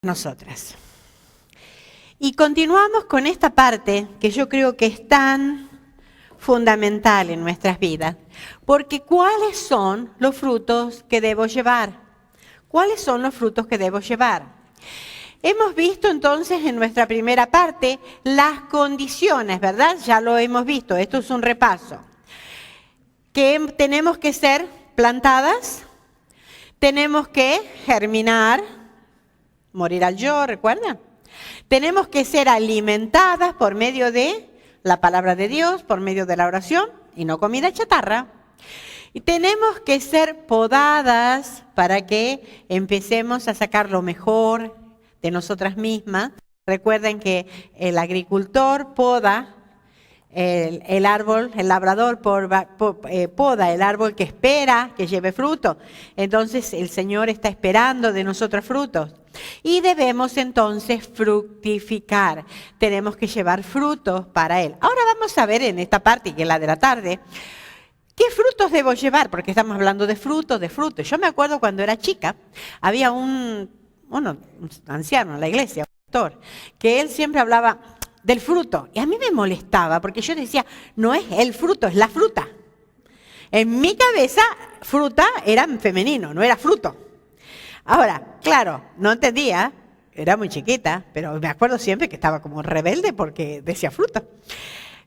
nosotras. Y continuamos con esta parte que yo creo que es tan fundamental en nuestras vidas, porque ¿cuáles son los frutos que debo llevar? ¿Cuáles son los frutos que debo llevar? Hemos visto entonces en nuestra primera parte las condiciones, ¿verdad? Ya lo hemos visto, esto es un repaso. Que tenemos que ser plantadas, tenemos que germinar, morir al yo, ¿recuerdan? Tenemos que ser alimentadas por medio de la palabra de Dios, por medio de la oración y no comida chatarra. Y tenemos que ser podadas para que empecemos a sacar lo mejor de nosotras mismas. Recuerden que el agricultor poda el árbol, el labrador poda el árbol que espera que lleve fruto. Entonces el Señor está esperando de nosotros frutos. Y debemos entonces fructificar. Tenemos que llevar frutos para Él. Ahora vamos a ver en esta parte, que es la de la tarde, ¿qué frutos debo llevar? Porque estamos hablando de frutos, de frutos. Yo me acuerdo cuando era chica, había un anciano en la iglesia, un pastor, que él siempre hablaba del fruto. Y a mí me molestaba, porque yo decía, no es el fruto, es la fruta. En mi cabeza, fruta era en femenino, no era fruto. Ahora, claro, no entendía, era muy chiquita, pero me acuerdo siempre que estaba como rebelde porque decía fruto.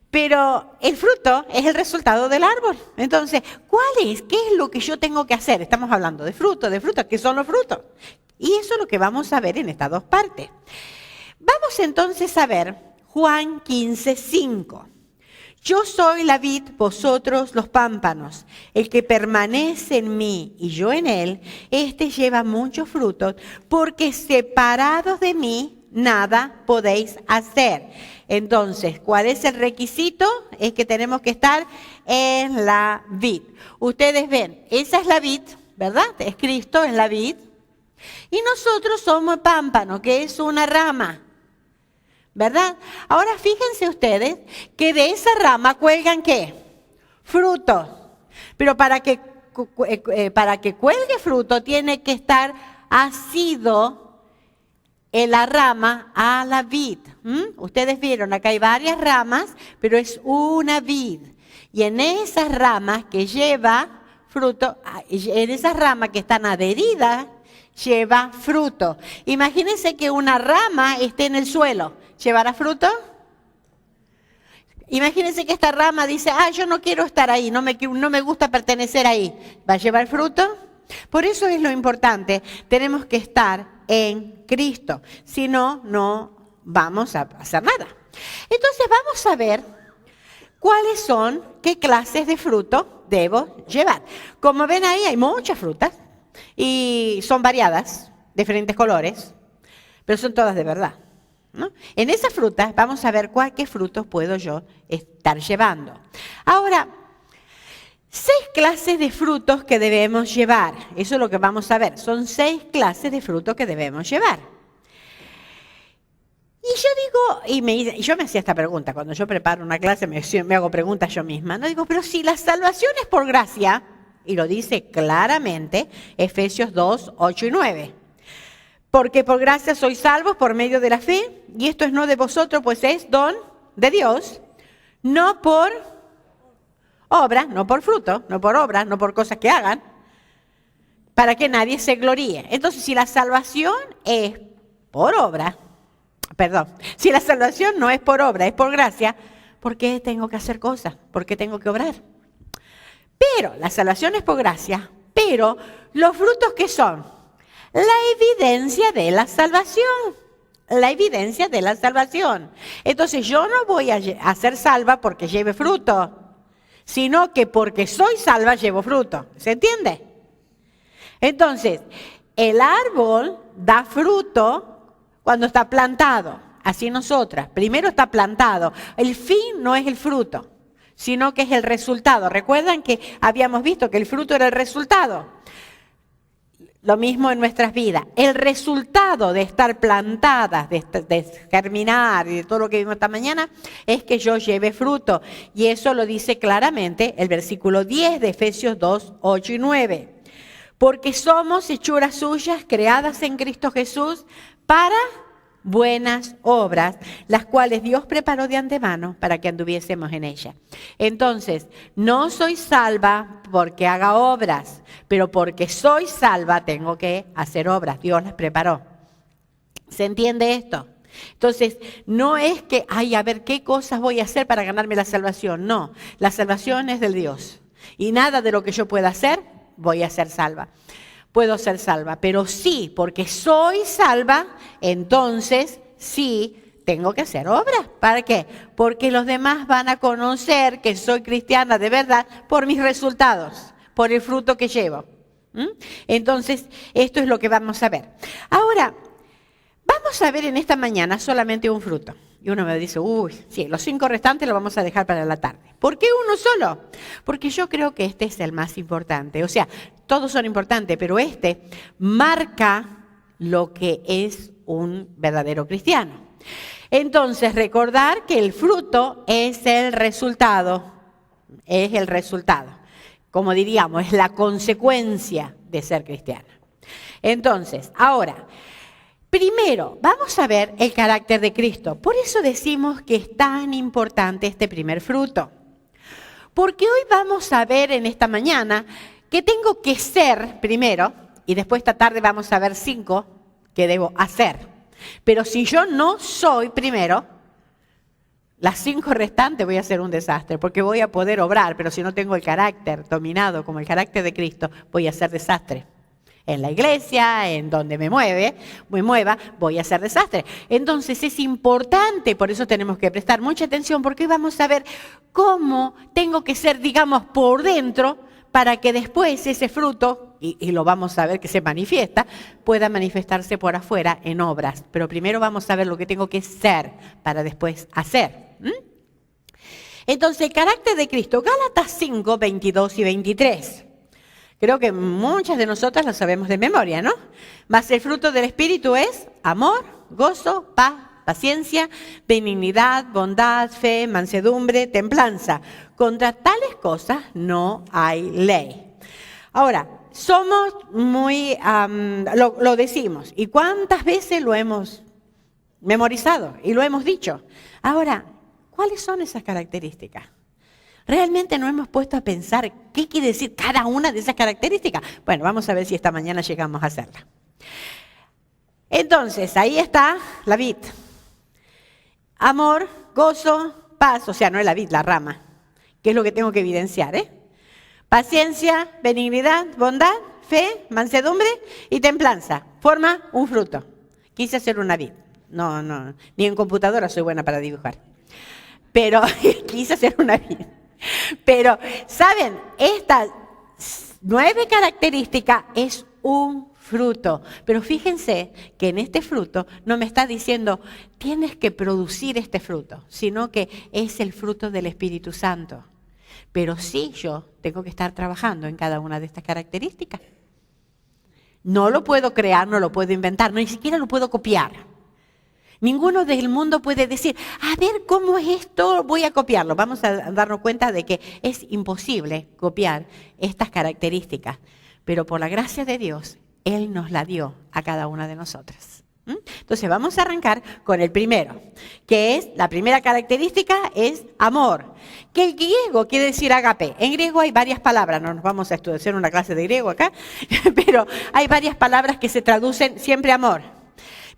Pero el fruto es el resultado del árbol. Entonces, ¿cuál es? ¿Qué es lo que yo tengo que hacer? Estamos hablando de frutos, ¿qué son los frutos? Y eso es lo que vamos a ver en estas dos partes. Vamos entonces a ver Juan 15:5. Yo soy la vid, vosotros los pámpanos. El que permanece en mí y yo en él, este lleva muchos frutos, porque separados de mí nada podéis hacer. Entonces, ¿cuál es el requisito? Es que tenemos que estar en la vid. Ustedes ven, esa es la vid, ¿verdad? Es Cristo, es la vid. Y nosotros somos pámpano, que es una rama, ¿verdad? Ahora fíjense ustedes que de esa rama cuelgan ¿qué? Fruto. Pero para que cuelgue fruto tiene que estar asido en la rama a la vid. Ustedes vieron, acá hay varias ramas, pero es una vid. Y en esas ramas que lleva fruto, en esas ramas que están adheridas, lleva fruto. Imagínense que una rama esté en el suelo. ¿Llevará fruto? Imagínense que esta rama dice, yo no quiero estar ahí, no me gusta pertenecer ahí. ¿Va a llevar fruto? Por eso es lo importante, tenemos que estar en Cristo. Si no, no vamos a hacer nada. Entonces vamos a ver cuáles son, qué clases de fruto debo llevar. Como ven ahí hay muchas frutas y son variadas, diferentes colores, pero son todas de verdad, ¿no? En esas frutas vamos a ver qué frutos puedo yo estar llevando. Ahora, 6 clases de frutos que debemos llevar. Eso es lo que vamos a ver. Son 6 clases de frutos que debemos llevar. Y yo digo, yo me hacía esta pregunta, cuando yo preparo una clase me hago preguntas yo misma, ¿no? Digo, pero si la salvación es por gracia, y lo dice claramente Efesios 2, 8 y 9. Porque por gracia sois salvos por medio de la fe, y esto es no de vosotros, pues es don de Dios, no por obra, no por fruto, no por obra, no por cosas que hagan, para que nadie se gloríe. Entonces, si la salvación es por obra, si la salvación no es por obra, es por gracia, ¿por qué tengo que hacer cosas? ¿Por qué tengo que obrar? Pero la salvación es por gracia, pero los frutos ¿qué son? La evidencia de la salvación. La evidencia de la salvación. Entonces yo no voy a ser salva porque lleve fruto, sino que porque soy salva llevo fruto. ¿Se entiende? Entonces, el árbol da fruto cuando está plantado. Así nosotras. Primero está plantado. El fin no es el fruto, sino que es el resultado. ¿Recuerdan que habíamos visto que el fruto era el resultado? Lo mismo en nuestras vidas. El resultado de estar plantadas, de germinar y de todo lo que vimos esta mañana, es que yo lleve fruto. Y eso lo dice claramente el versículo 10 de Efesios 2, 8 y 9. Porque somos hechuras suyas, creadas en Cristo Jesús, para buenas obras, las cuales Dios preparó de antemano para que anduviésemos en ellas. Entonces, no soy salva porque haga obras, pero porque soy salva tengo que hacer obras. Dios las preparó. ¿Se entiende esto? Entonces, no es que, a ver, ¿qué cosas voy a hacer para ganarme la salvación? No, la salvación es del Dios. Y nada de lo que yo pueda hacer, voy a ser salva. Puedo ser salva, pero sí, porque soy salva, entonces sí tengo que hacer obras. ¿Para qué? Porque los demás van a conocer que soy cristiana de verdad por mis resultados, por el fruto que llevo. Entonces, esto es lo que vamos a ver. Ahora, vamos a ver en esta mañana solamente un fruto. Y uno me dice, sí, los 5 restantes los vamos a dejar para la tarde. ¿Por qué uno solo? Porque yo creo que este es el más importante. O sea, todos son importantes, pero este marca lo que es un verdadero cristiano. Entonces, recordar que el fruto es el resultado. Es el resultado. Como diríamos, es la consecuencia de ser cristiano. Entonces, ahora, primero, vamos a ver el carácter de Cristo. Por eso decimos que es tan importante este primer fruto. Porque hoy vamos a ver en esta mañana que tengo que ser primero, y después esta tarde vamos a ver 5 que debo hacer. Pero si yo no soy primero, las 5 restantes voy a hacer un desastre, porque voy a poder obrar, pero si no tengo el carácter dominado como el carácter de Cristo, voy a hacer desastre. En la iglesia, en donde me mueva, voy a hacer desastre. Entonces es importante, por eso tenemos que prestar mucha atención, porque hoy vamos a ver cómo tengo que ser, digamos, por dentro, para que después ese fruto, y lo vamos a ver que se manifiesta, pueda manifestarse por afuera en obras. Pero primero vamos a ver lo que tengo que ser para después hacer. Entonces, el carácter de Cristo, Gálatas 5, 22 y 23. Creo que muchas de nosotras lo sabemos de memoria, ¿no? Mas el fruto del Espíritu es amor, gozo, paz, paciencia, benignidad, bondad, fe, mansedumbre, templanza. Contra tales cosas no hay ley. Ahora, somos muy, lo decimos, ¿y cuántas veces lo hemos memorizado y lo hemos dicho? Ahora, ¿cuáles son esas características? ¿Realmente no hemos puesto a pensar qué quiere decir cada una de esas características? Bueno, vamos a ver si esta mañana llegamos a hacerla. Entonces, ahí está la vid. Amor, gozo, paz, o sea, no es la vid, la rama, que es lo que tengo que evidenciar, Paciencia, benignidad, bondad, fe, mansedumbre y templanza. Forma un fruto. Quise hacer una vid. No, ni en computadora soy buena para dibujar. Pero quise hacer una vid. Pero, ¿saben? Estas 9 características es un fruto. Pero fíjense que en este fruto no me está diciendo tienes que producir este fruto, sino que es el fruto del Espíritu Santo. Pero sí yo tengo que estar trabajando en cada una de estas características. No lo puedo crear, no lo puedo inventar, ni siquiera lo puedo copiar. Ninguno del mundo puede decir, a ver cómo es esto, voy a copiarlo. Vamos a darnos cuenta de que es imposible copiar estas características. Pero por la gracia de Dios, Él nos la dio a cada una de nosotras. Entonces vamos a arrancar con el primero, que es, la primera característica es amor. Que el griego quiere decir agape. En griego hay varias palabras, no nos vamos a estudiar una clase de griego acá, pero hay varias palabras que se traducen siempre amor.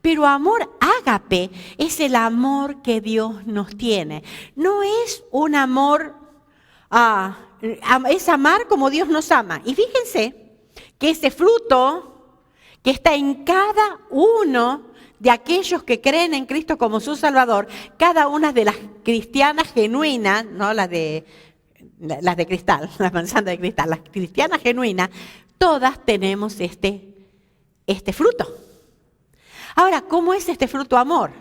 Pero amor ágape es el amor que Dios nos tiene. No es un amor, es amar como Dios nos ama. Y fíjense que ese fruto que está en cada uno de aquellos que creen en Cristo como su Salvador, cada una de las cristianas genuinas, no las de cristal, las manzanas de cristal, las cristianas genuinas, todas tenemos este fruto. Ahora, ¿cómo es este fruto amor?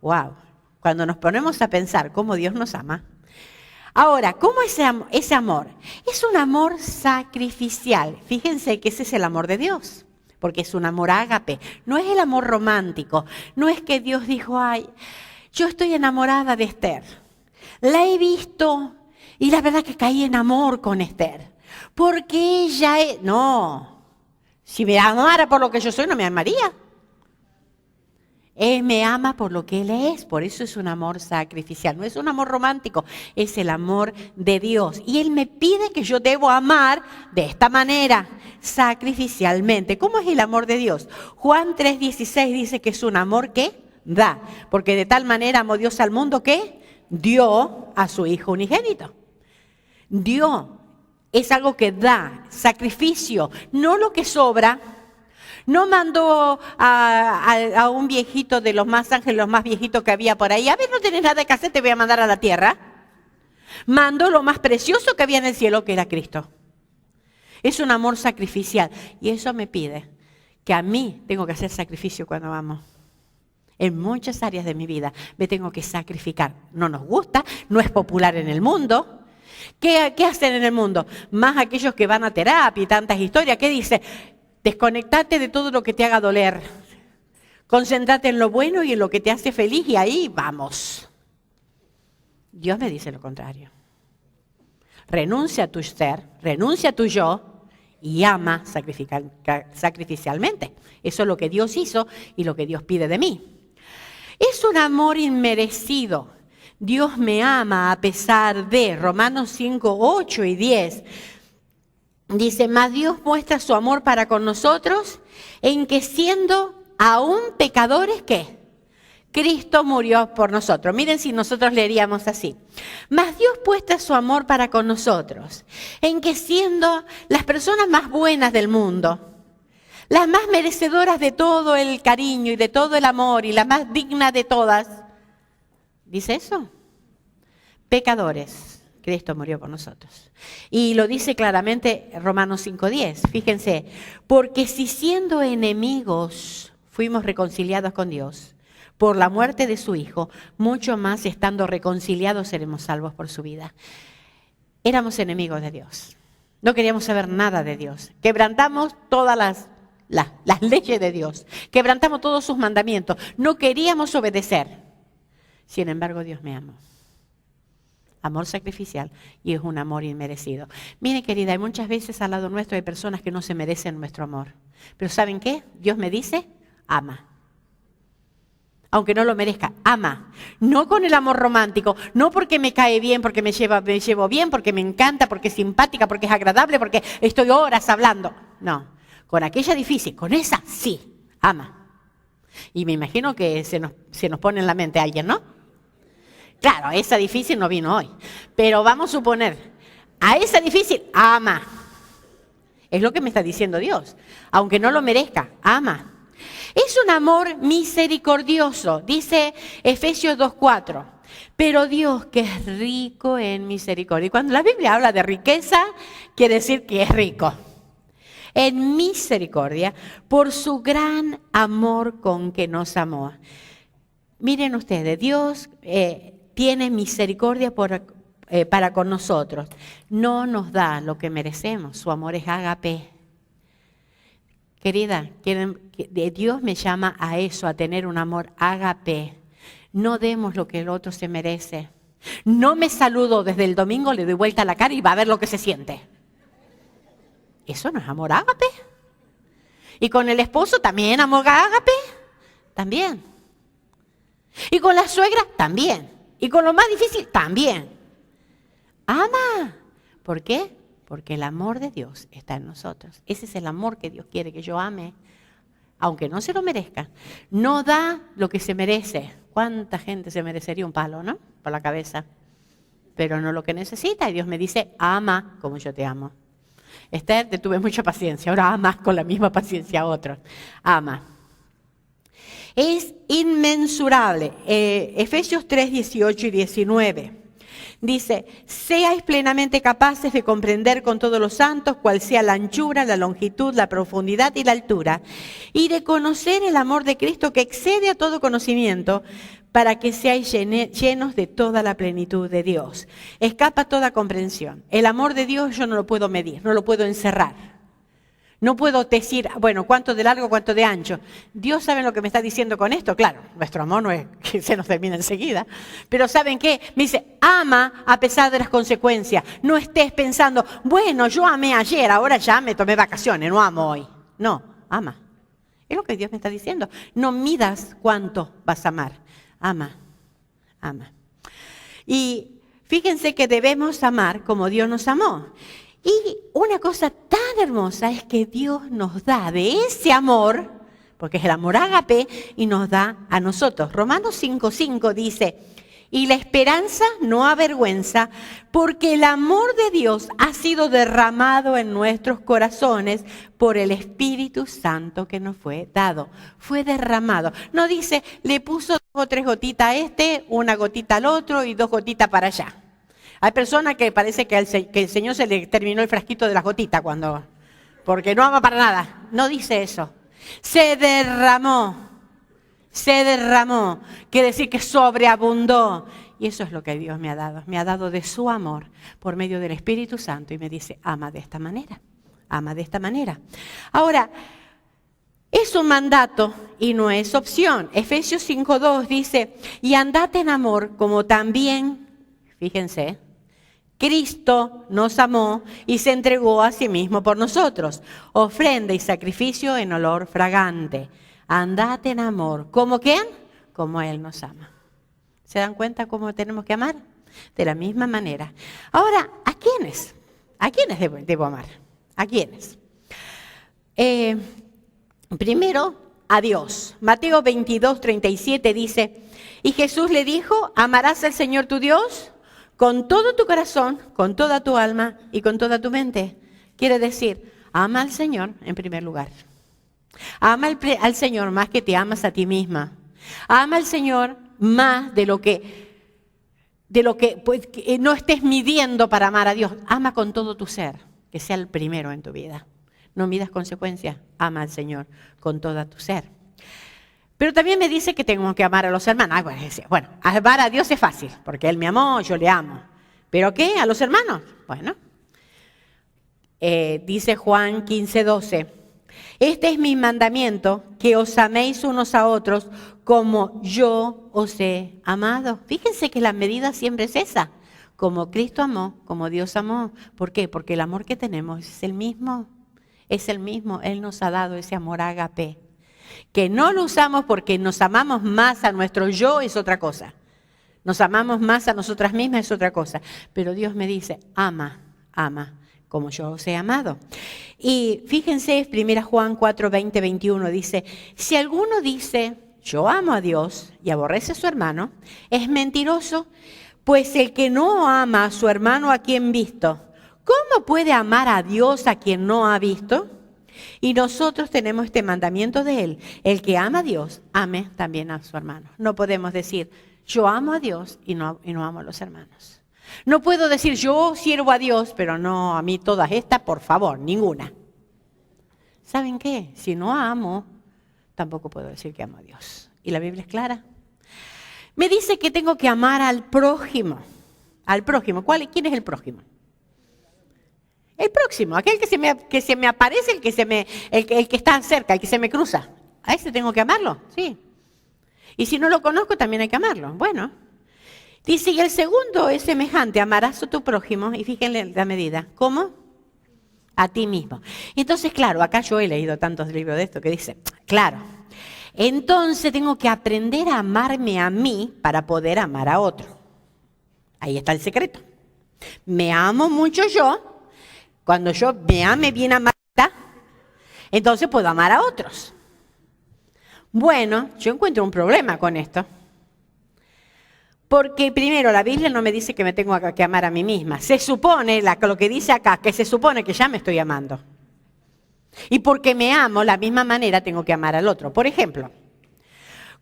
¡Wow! Cuando nos ponemos a pensar cómo Dios nos ama. Ahora, ¿cómo es ese amor? Es un amor sacrificial. Fíjense que ese es el amor de Dios, porque es un amor ágape. No es el amor romántico. No es que Dios dijo, ay, yo estoy enamorada de Esther. La he visto y la verdad que caí en amor con Esther. Porque ella es... No. Si me amara por lo que yo soy, no me amaría. Él me ama por lo que Él es, por eso es un amor sacrificial. No es un amor romántico, es el amor de Dios. Y Él me pide que yo debo amar de esta manera, sacrificialmente. ¿Cómo es el amor de Dios? Juan 3:16 dice que es un amor que da, porque de tal manera amó Dios al mundo que dio a su Hijo unigénito. Dio, es algo que da, sacrificio, no lo que sobra. No mandó a un viejito de los más ángeles, los más viejitos que había por ahí. A ver, no tenés nada que hacer, te voy a mandar a la tierra. Mandó lo más precioso que había en el cielo, que era Cristo. Es un amor sacrificial. Y eso me pide que a mí tengo que hacer sacrificio cuando amo. En muchas áreas de mi vida me tengo que sacrificar. No nos gusta, no es popular en el mundo. ¿Qué hacen en el mundo? Más aquellos que van a terapia y tantas historias. ¿Qué dice? Desconectate de todo lo que te haga doler. Concéntrate en lo bueno y en lo que te hace feliz y ahí vamos. Dios me dice lo contrario. Renuncia a tu ser, renuncia a tu yo y ama sacrificialmente. Eso es lo que Dios hizo y lo que Dios pide de mí. Es un amor inmerecido. Dios me ama a pesar de Romanos 5, 8 y 10. Dice, mas Dios muestra su amor para con nosotros en que siendo aún pecadores, ¿qué? Cristo murió por nosotros. Miren si nosotros leeríamos así. Mas Dios muestra su amor para con nosotros en que siendo las personas más buenas del mundo, las más merecedoras de todo el cariño y de todo el amor y las más dignas de todas, ¿dice eso? Pecadores. Cristo murió por nosotros. Y lo dice claramente Romanos 5:10. Fíjense, porque si siendo enemigos fuimos reconciliados con Dios por la muerte de su Hijo, mucho más estando reconciliados seremos salvos por su vida. Éramos enemigos de Dios. No queríamos saber nada de Dios. Quebrantamos todas las leyes de Dios. Quebrantamos todos sus mandamientos. No queríamos obedecer. Sin embargo, Dios me amó. Amor sacrificial y es un amor inmerecido. Mire, querida, hay muchas veces al lado nuestro hay personas que no se merecen nuestro amor. Pero ¿saben qué? Dios me dice, ama. Aunque no lo merezca, ama. No con el amor romántico, no porque me cae bien, porque me llevo bien, porque me encanta, porque es simpática, porque es agradable, porque estoy horas hablando. No, con aquella difícil, con esa sí, ama. Y me imagino que se nos pone en la mente alguien, ¿no? Claro, esa difícil no vino hoy, pero vamos a suponer, a esa difícil, ama. Es lo que me está diciendo Dios, aunque no lo merezca, ama. Es un amor misericordioso, dice Efesios 2:4, pero Dios que es rico en misericordia. Y cuando la Biblia habla de riqueza, quiere decir que es rico. En misericordia, por su gran amor con que nos amó. Miren ustedes, Dios tiene misericordia para con nosotros. No nos da lo que merecemos. Su amor es ágape. Querida, Dios me llama a eso, a tener un amor ágape. No demos lo que el otro se merece. No me saludo desde el domingo, le doy vuelta a la cara y va a ver lo que se siente. ¿Eso no es amor ágape? ¿Y con el esposo también amor ágape? También. ¿Y con la suegra? También. Y con lo más difícil, también. Ama. ¿Por qué? Porque el amor de Dios está en nosotros. Ese es el amor que Dios quiere que yo ame, aunque no se lo merezca. No da lo que se merece. ¿Cuánta gente se merecería un palo, no? Por la cabeza. Pero no lo que necesita. Y Dios me dice, ama como yo te amo. Esther, te tuve mucha paciencia. Ahora amas con la misma paciencia a otros. Ama. Es inmensurable. Efesios 3, 18 y 19. Dice, seáis plenamente capaces de comprender con todos los santos cuál sea la anchura, la longitud, la profundidad y la altura, y de conocer el amor de Cristo que excede a todo conocimiento, para que seáis llenos de toda la plenitud de Dios. Escapa toda comprensión. El amor de Dios yo no lo puedo medir, no lo puedo encerrar. No puedo decir, bueno, cuánto de largo, cuánto de ancho. Dios sabe lo que me está diciendo con esto. Claro, nuestro amor no es que se nos termine enseguida. Pero ¿saben qué? Me dice, ama a pesar de las consecuencias. No estés pensando, bueno, yo amé ayer, ahora ya me tomé vacaciones, no amo hoy. No, ama. Es lo que Dios me está diciendo. No midas cuánto vas a amar. Ama, ama. Y fíjense que debemos amar como Dios nos amó. Y una cosa tan hermosa es que Dios nos da de ese amor, porque es el amor ágape, y nos da a nosotros. Romanos 5:5 dice, y la esperanza no avergüenza, porque el amor de Dios ha sido derramado en nuestros corazones por el Espíritu Santo que nos fue dado. Fue derramado. No dice, le puso 2 o 3 gotitas a este, una gotita al otro y 2 gotitas para allá. Hay personas que parece que el Señor se le terminó el frasquito de las gotitas porque no ama para nada. No dice eso. Se derramó. Quiere decir que sobreabundó. Y eso es lo que Dios me ha dado. Me ha dado de su amor por medio del Espíritu Santo. Y me dice, ama de esta manera. Ama de esta manera. Ahora, es un mandato y no es opción. Efesios 5:2 dice, y andad en amor como también, fíjense, Cristo nos amó y se entregó a sí mismo por nosotros. Ofrenda y sacrificio en olor fragante. Andad en amor. ¿Cómo quién? Como Él nos ama. ¿Se dan cuenta cómo tenemos que amar? De la misma manera. Ahora, ¿a quiénes? ¿A quiénes debo amar? ¿A quiénes? Primero, a Dios. Mateo 22:37 dice, y Jesús le dijo, amarás al Señor tu Dios con todo tu corazón, con toda tu alma y con toda tu mente. Quiere decir, ama al Señor en primer lugar. Ama al Señor más que te amas a ti misma. Ama al Señor más de lo que pues, que no estés midiendo para amar a Dios. Ama con todo tu ser, que sea el primero en tu vida. No midas consecuencias, ama al Señor con todo tu ser. Pero también me dice que tengo que amar a los hermanos. Bueno, amar a Dios es fácil, porque Él me amó, yo le amo. ¿Pero qué? ¿A los hermanos? Bueno, dice Juan 15:12. Este es mi mandamiento, que os améis unos a otros como yo os he amado. Fíjense que la medida siempre es esa. Como Cristo amó, como Dios amó. ¿Por qué? Porque el amor que tenemos es el mismo. Es el mismo. Él nos ha dado ese amor ágape. Que no lo usamos porque nos amamos más a nuestro yo es otra cosa. Nos amamos más a nosotras mismas es otra cosa. Pero Dios me dice, ama, ama, como yo os he amado. Y fíjense, 1 Juan 4:20-21 dice, si alguno dice, yo amo a Dios y aborrece a su hermano, es mentiroso, pues el que no ama a su hermano a quien visto, ¿cómo puede amar a Dios a quien no ha visto? Y nosotros tenemos este mandamiento de Él. El que ama a Dios, ame también a su hermano. No podemos decir, yo amo a Dios y no amo a los hermanos. No puedo decir, yo sirvo a Dios, pero no a mí todas estas, por favor, ninguna. ¿Saben qué? Si no amo, tampoco puedo decir que amo a Dios. Y la Biblia es clara. Me dice que tengo que amar al prójimo. Al prójimo. ¿Quién es el prójimo? El próximo, aquel que se me aparece, el que está cerca, el que se me cruza. ¿A ese tengo que amarlo? Sí. Y si no lo conozco, también hay que amarlo. Bueno. Dice, y el segundo es semejante, amarás a tu prójimo, y fíjense la medida. ¿Cómo? A ti mismo. Entonces, claro, acá yo he leído tantos libros de esto que dice, claro, entonces tengo que aprender a amarme a mí para poder amar a otro. Ahí está el secreto. Me amo mucho yo. Cuando yo me ame bien amada, entonces puedo amar a otros. Bueno, yo encuentro un problema con esto. Porque primero, la Biblia no me dice que me tengo que amar a mí misma. Se supone, lo que dice acá, que se supone que ya me estoy amando. Y porque me amo, la misma manera tengo que amar al otro. Por ejemplo,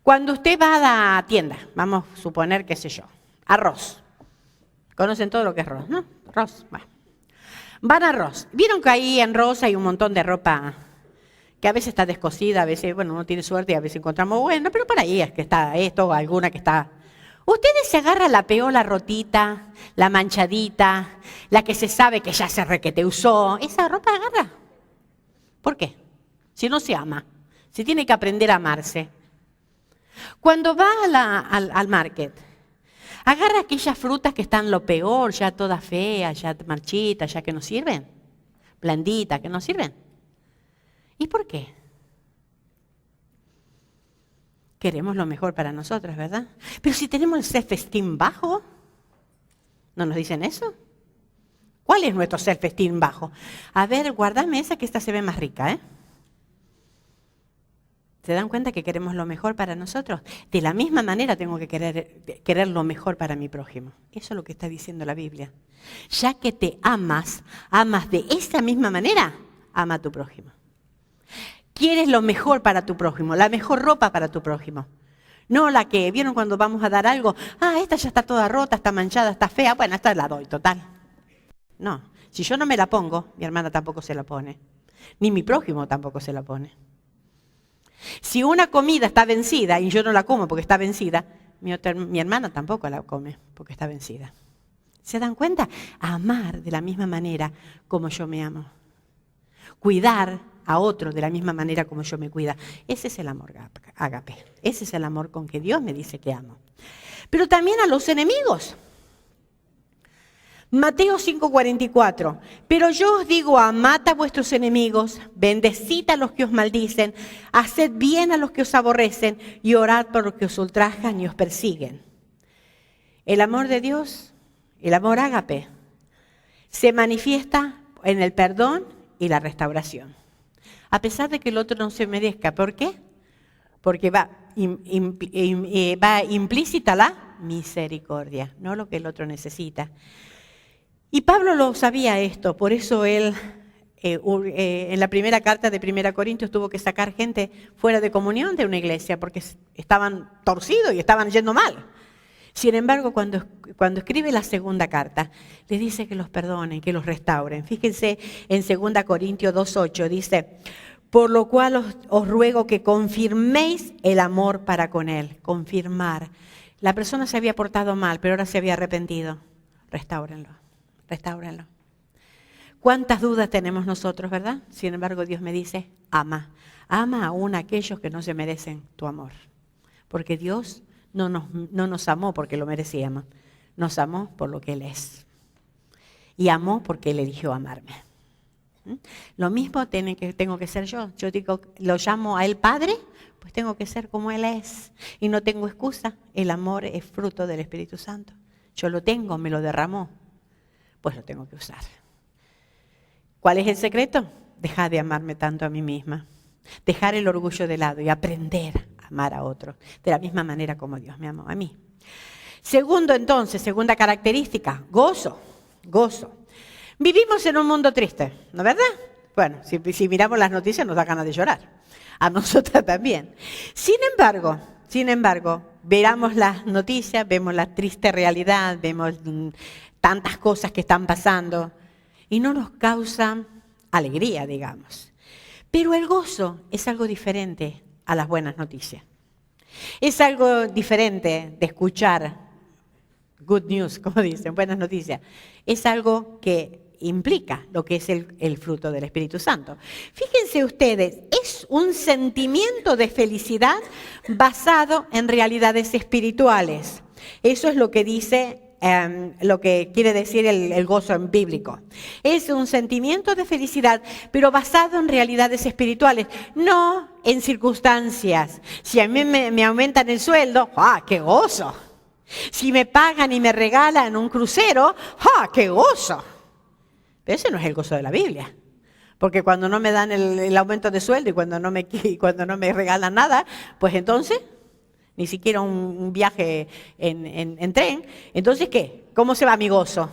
cuando usted va a la tienda, vamos a suponer, qué sé yo, arroz. ¿Conocen todo lo que es arroz, no? Arroz, bueno. Van a Ross. Vieron que ahí en Ross hay un montón de ropa que a veces está descosida, a veces, bueno, uno tiene suerte y a veces encontramos buena, pero por ahí es que está esto o alguna que está. Ustedes se agarran la peola rotita, la manchadita, la que se sabe que ya se requete usó. Esa ropa agarra. ¿Por qué? Si no se ama, si tiene que aprender a amarse. Cuando va al market, agarra aquellas frutas que están lo peor, ya todas feas, ya marchitas, ya que no sirven, blanditas, que no sirven. ¿Y por qué? Queremos lo mejor para nosotros, ¿verdad? Pero si tenemos el self-esteem bajo, ¿no nos dicen eso? ¿Cuál es nuestro self-esteem bajo? A ver, guárdame esa que esta se ve más rica, ¿eh? ¿Se dan cuenta que queremos lo mejor para nosotros? De la misma manera tengo que querer lo mejor para mi prójimo. Eso es lo que está diciendo la Biblia. Ya que te amas de esa misma manera, ama a tu prójimo. Quieres lo mejor para tu prójimo, la mejor ropa para tu prójimo. No la que, ¿vieron cuando vamos a dar algo? Esta ya está toda rota, está manchada, está fea. Bueno, esta la doy, total. No, si yo no me la pongo, mi hermana tampoco se la pone. Ni mi prójimo tampoco se la pone. Si una comida está vencida y yo no la como porque está vencida, mi hermana tampoco la come porque está vencida. ¿Se dan cuenta? Amar de la misma manera como yo me amo. Cuidar a otro de la misma manera como yo me cuida. Ese es el amor ágape. Ese es el amor con que Dios me dice que amo. Pero también a los enemigos. Mateo 5:44, pero yo os digo, amad a vuestros enemigos, bendecid a los que os maldicen, haced bien a los que os aborrecen y orad por los que os ultrajan y os persiguen. El amor de Dios, el amor ágape, se manifiesta en el perdón y la restauración. A pesar de que el otro no se merezca. ¿Por qué? Porque va implícita la misericordia, no lo que el otro necesita. Y Pablo lo sabía esto, por eso él en la primera carta de 1 Corintios tuvo que sacar gente fuera de comunión de una iglesia porque estaban torcidos y estaban yendo mal. Sin embargo, cuando escribe la segunda carta, les dice que los perdonen, que los restauren. Fíjense en 2 Corintios 2:8, dice, por lo cual os ruego que confirméis el amor para con él. Confirmar. La persona se había portado mal, pero ahora se había arrepentido. Restáurenlo. Restáurenlo. ¿Cuántas dudas tenemos nosotros, verdad? Sin embargo, Dios me dice, ama. Ama aún a aquellos que no se merecen tu amor. Porque Dios no nos amó porque lo merecíamos. Nos amó por lo que Él es. Y amó porque Él eligió amarme. Lo mismo tengo que ser yo. Yo digo, lo llamo a Él Padre, pues tengo que ser como Él es. Y no tengo excusa. El amor es fruto del Espíritu Santo. Yo lo tengo, me lo derramó. Pues lo tengo que usar. ¿Cuál es el secreto? Dejar de amarme tanto a mí misma. Dejar el orgullo de lado y aprender a amar a otros de la misma manera como Dios me amó a mí. Segunda característica, gozo. Gozo. Vivimos en un mundo triste, ¿no es verdad? Bueno, si miramos las noticias nos da ganas de llorar. A nosotras también. Sin embargo, veamos las noticias, vemos la triste realidad, vemos tantas cosas que están pasando y no nos causan alegría, digamos. Pero el gozo es algo diferente a las buenas noticias. Es algo diferente de escuchar good news, como dicen, buenas noticias. Es algo que implica lo que es el fruto del Espíritu Santo. Fíjense ustedes, es un sentimiento de felicidad basado en realidades espirituales. Eso es lo que dice lo que quiere decir el gozo en bíblico. Es un sentimiento de felicidad, pero basado en realidades espirituales, no en circunstancias. Si a mí me aumentan el sueldo, ¡qué gozo! Si me pagan y me regalan un crucero, ¡qué gozo! Pero ese no es el gozo de la Biblia. Porque cuando no me dan el aumento de sueldo y cuando no me regalan nada, pues entonces ni siquiera un viaje en tren. Entonces, ¿qué? ¿Cómo se va mi gozo?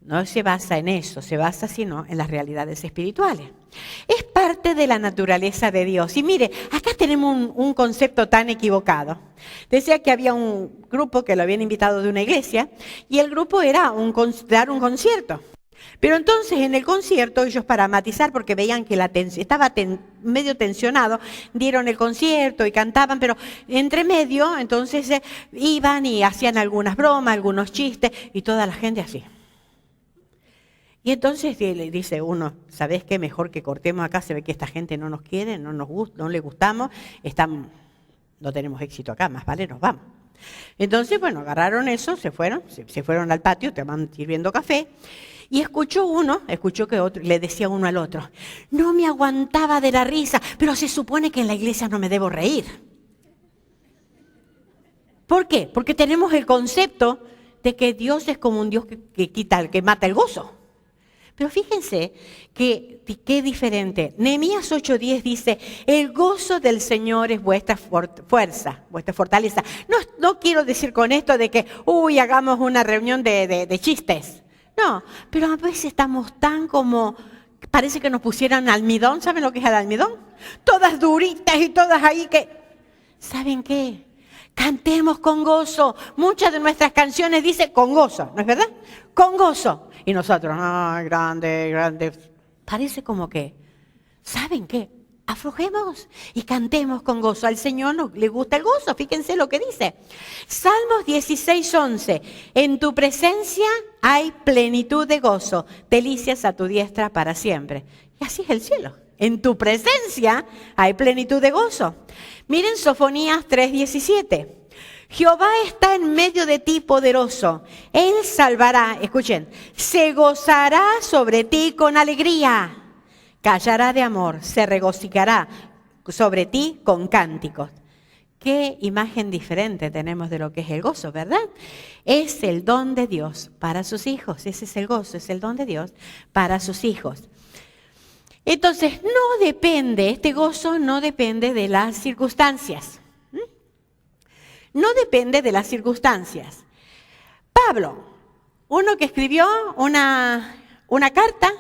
No se basa en eso, se basa sino en las realidades espirituales. Es parte de la naturaleza de Dios. Y mire, acá tenemos un concepto tan equivocado. Decía que había un grupo que lo habían invitado de una iglesia y el grupo era dar un concierto. Pero entonces en el concierto ellos, para matizar, porque veían que estaba medio tensionado, dieron el concierto y cantaban, pero entre medio entonces iban y hacían algunas bromas, algunos chistes y toda la gente así. Y entonces le dice uno, ¿sabés qué? Mejor que cortemos acá, se ve que esta gente no nos quiere, no nos gusta, no le gustamos, no tenemos éxito acá, más vale, nos vamos. Entonces, bueno, agarraron eso, se fueron al patio, te van sirviendo café. Y escuchó que otro, le decía uno al otro, no me aguantaba de la risa, pero se supone que en la iglesia no me debo reír. ¿Por qué? Porque tenemos el concepto de que Dios es como un Dios que mata el gozo. Pero fíjense que diferente. Nehemías 8:10 dice, el gozo del Señor es vuestra fuerza, vuestra fortaleza. No quiero decir con esto de que, hagamos una reunión de chistes. No, pero a veces estamos tan como, parece que nos pusieran almidón. ¿Saben lo que es el almidón? Todas duritas y todas ahí que, ¿saben qué? Cantemos con gozo. Muchas de nuestras canciones dicen con gozo, ¿no es verdad? Con gozo. Y nosotros, grande. Parece como que, ¿saben qué? Aflojemos y cantemos con gozo. Al Señor le gusta el gozo. Fíjense lo que dice. Salmos 16:11. En tu presencia hay plenitud de gozo. Delicias a tu diestra para siempre. Y así es el cielo. En tu presencia hay plenitud de gozo. Miren Sofonías 3:17. Jehová está en medio de ti poderoso. Él salvará, escuchen, se gozará sobre ti con alegría. Callará de amor, se regocijará sobre ti con cánticos. Qué imagen diferente tenemos de lo que es el gozo, ¿verdad? Es el don de Dios para sus hijos. Ese es el gozo, es el don de Dios para sus hijos. Entonces, este gozo no depende de las circunstancias. No depende de las circunstancias. Pablo, uno que escribió una carta,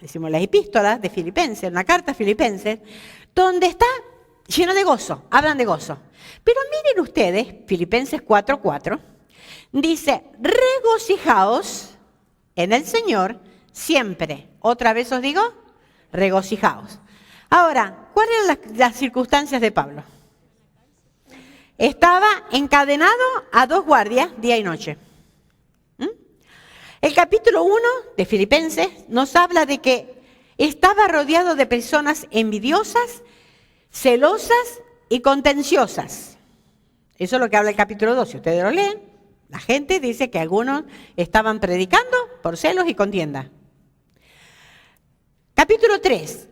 decimos las epístolas de Filipenses, una carta a Filipenses, donde está lleno de gozo, hablan de gozo. Pero miren ustedes, Filipenses 4:4, dice, regocijaos en el Señor siempre. Otra vez os digo, regocijaos. Ahora, ¿cuáles eran las circunstancias de Pablo? Estaba encadenado a 2 guardias día y noche. El capítulo 1 de Filipenses nos habla de que estaba rodeado de personas envidiosas, celosas y contenciosas. Eso es lo que habla el capítulo 2. Si ustedes lo leen, la gente dice que algunos estaban predicando por celos y contienda. Capítulo 3,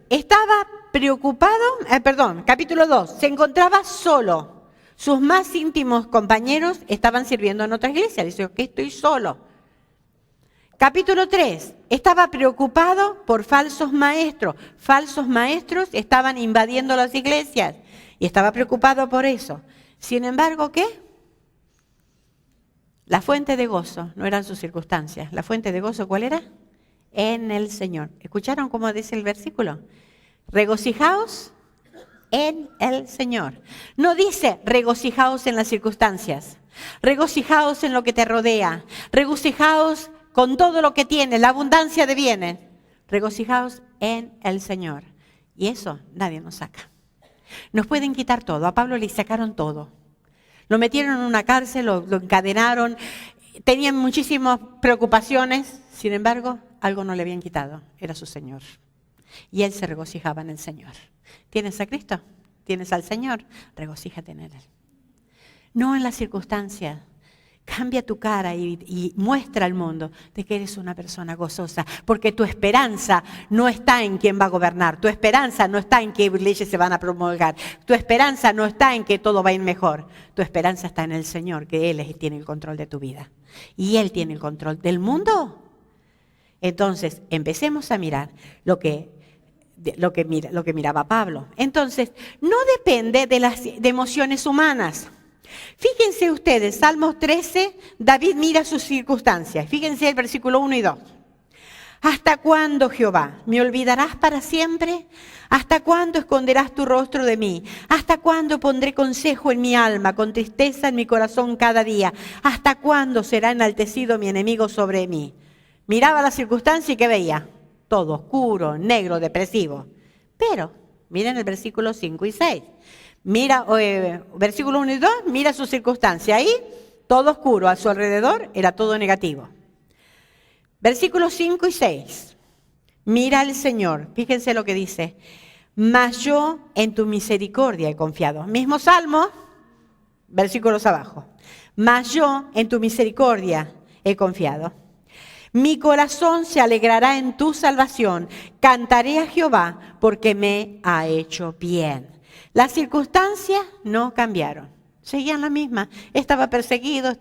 capítulo 2, se encontraba solo. Sus más íntimos compañeros estaban sirviendo en otra iglesia. Dice, que estoy solo. Capítulo 3, estaba preocupado por falsos maestros. Falsos maestros estaban invadiendo las iglesias y estaba preocupado por eso. Sin embargo, ¿qué? La fuente de gozo no eran sus circunstancias. La fuente de gozo, ¿cuál era? En el Señor. ¿Escucharon cómo dice el versículo? Regocijaos en el Señor. No dice regocijaos en las circunstancias. Regocijaos en lo que te rodea. Regocijaos con todo lo que tienes, la abundancia de bienes. Regocijaos en el Señor. Y eso nadie nos saca. Nos pueden quitar todo. A Pablo le sacaron todo. Lo metieron en una cárcel, lo encadenaron. Tenían muchísimas preocupaciones. Sin embargo, algo no le habían quitado. Era su Señor. Y él se regocijaba en el Señor. ¿Tienes a Cristo? ¿Tienes al Señor? Regocíjate en Él. No en las circunstancias. Cambia tu cara y muestra al mundo de que eres una persona gozosa. Porque tu esperanza no está en quién va a gobernar. Tu esperanza no está en qué leyes se van a promulgar. Tu esperanza no está en que todo va a ir mejor. Tu esperanza está en el Señor, que Él tiene el control de tu vida. Y Él tiene el control del mundo. Entonces, empecemos a mirar lo que miraba Pablo. Entonces, no depende de emociones humanas. Fíjense ustedes, Salmos 13, David mira sus circunstancias. Fíjense el versículo 1 y 2. ¿Hasta cuándo, Jehová? ¿Me olvidarás para siempre? ¿Hasta cuándo esconderás tu rostro de mí? ¿Hasta cuándo pondré consejo en mi alma, con tristeza en mi corazón cada día? ¿Hasta cuándo será enaltecido mi enemigo sobre mí? Miraba la circunstancia y ¿qué veía? Todo oscuro, negro, depresivo. Pero, miren el versículo 5 y 6. Mira, versículo 1 y 2, mira su circunstancia. Ahí, todo oscuro, a su alrededor era todo negativo. Versículos 5 y 6. Mira al Señor, fíjense lo que dice. Mas yo en tu misericordia he confiado. Mismo salmo, versículos abajo. Mas yo en tu misericordia he confiado. Mi corazón se alegrará en tu salvación. Cantaré a Jehová porque me ha hecho bien. Las circunstancias no cambiaron. Seguían la misma. Estaba perseguido,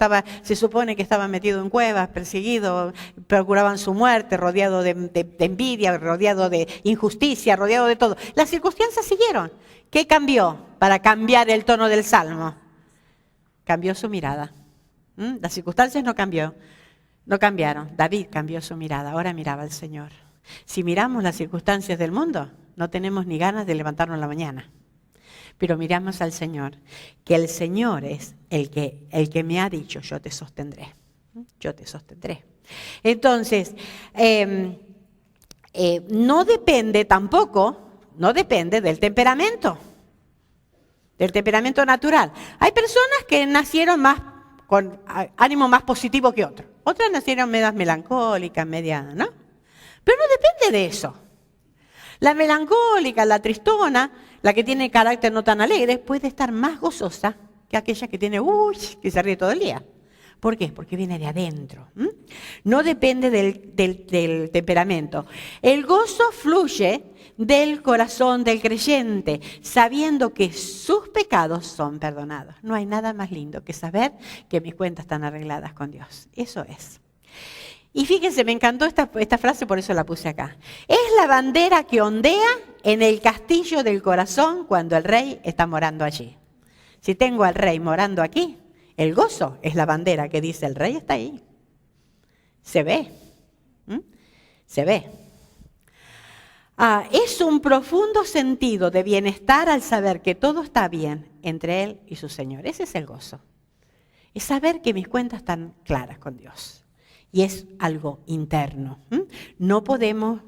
se supone que estaba metido en cuevas, perseguido, procuraban su muerte, rodeado de envidia, rodeado de injusticia, rodeado de todo. Las circunstancias siguieron. ¿Qué cambió para cambiar el tono del salmo? Cambió su mirada. Las circunstancias no cambiaron. David cambió su mirada, ahora miraba al Señor. Si miramos las circunstancias del mundo, no tenemos ni ganas de levantarnos en la mañana. Pero miramos al Señor, que el Señor es el que me ha dicho, yo te sostendré. Yo te sostendré. Entonces, no depende del temperamento natural. Hay personas que nacieron con ánimo más positivo que otros. Otras nacieron medias melancólicas, ¿no? Pero no depende de eso. La melancólica, la tristona, la que tiene carácter no tan alegre, puede estar más gozosa que aquella que tiene, que se ríe todo el día. ¿Por qué? Porque viene de adentro. No depende del temperamento. El gozo fluye del corazón del creyente, sabiendo que sus pecados son perdonados. No hay nada más lindo que saber que mis cuentas están arregladas con Dios. Eso es. Y fíjense, me encantó esta frase, por eso la puse acá. Es la bandera que ondea en el castillo del corazón cuando el rey está morando allí. Si tengo al rey morando aquí, el gozo es la bandera que dice el rey está ahí. Se ve. Se ve. Es un profundo sentido de bienestar al saber que todo está bien entre él y su Señor. Ese es el gozo. Es saber que mis cuentas están claras con Dios. Y es algo interno. No podemos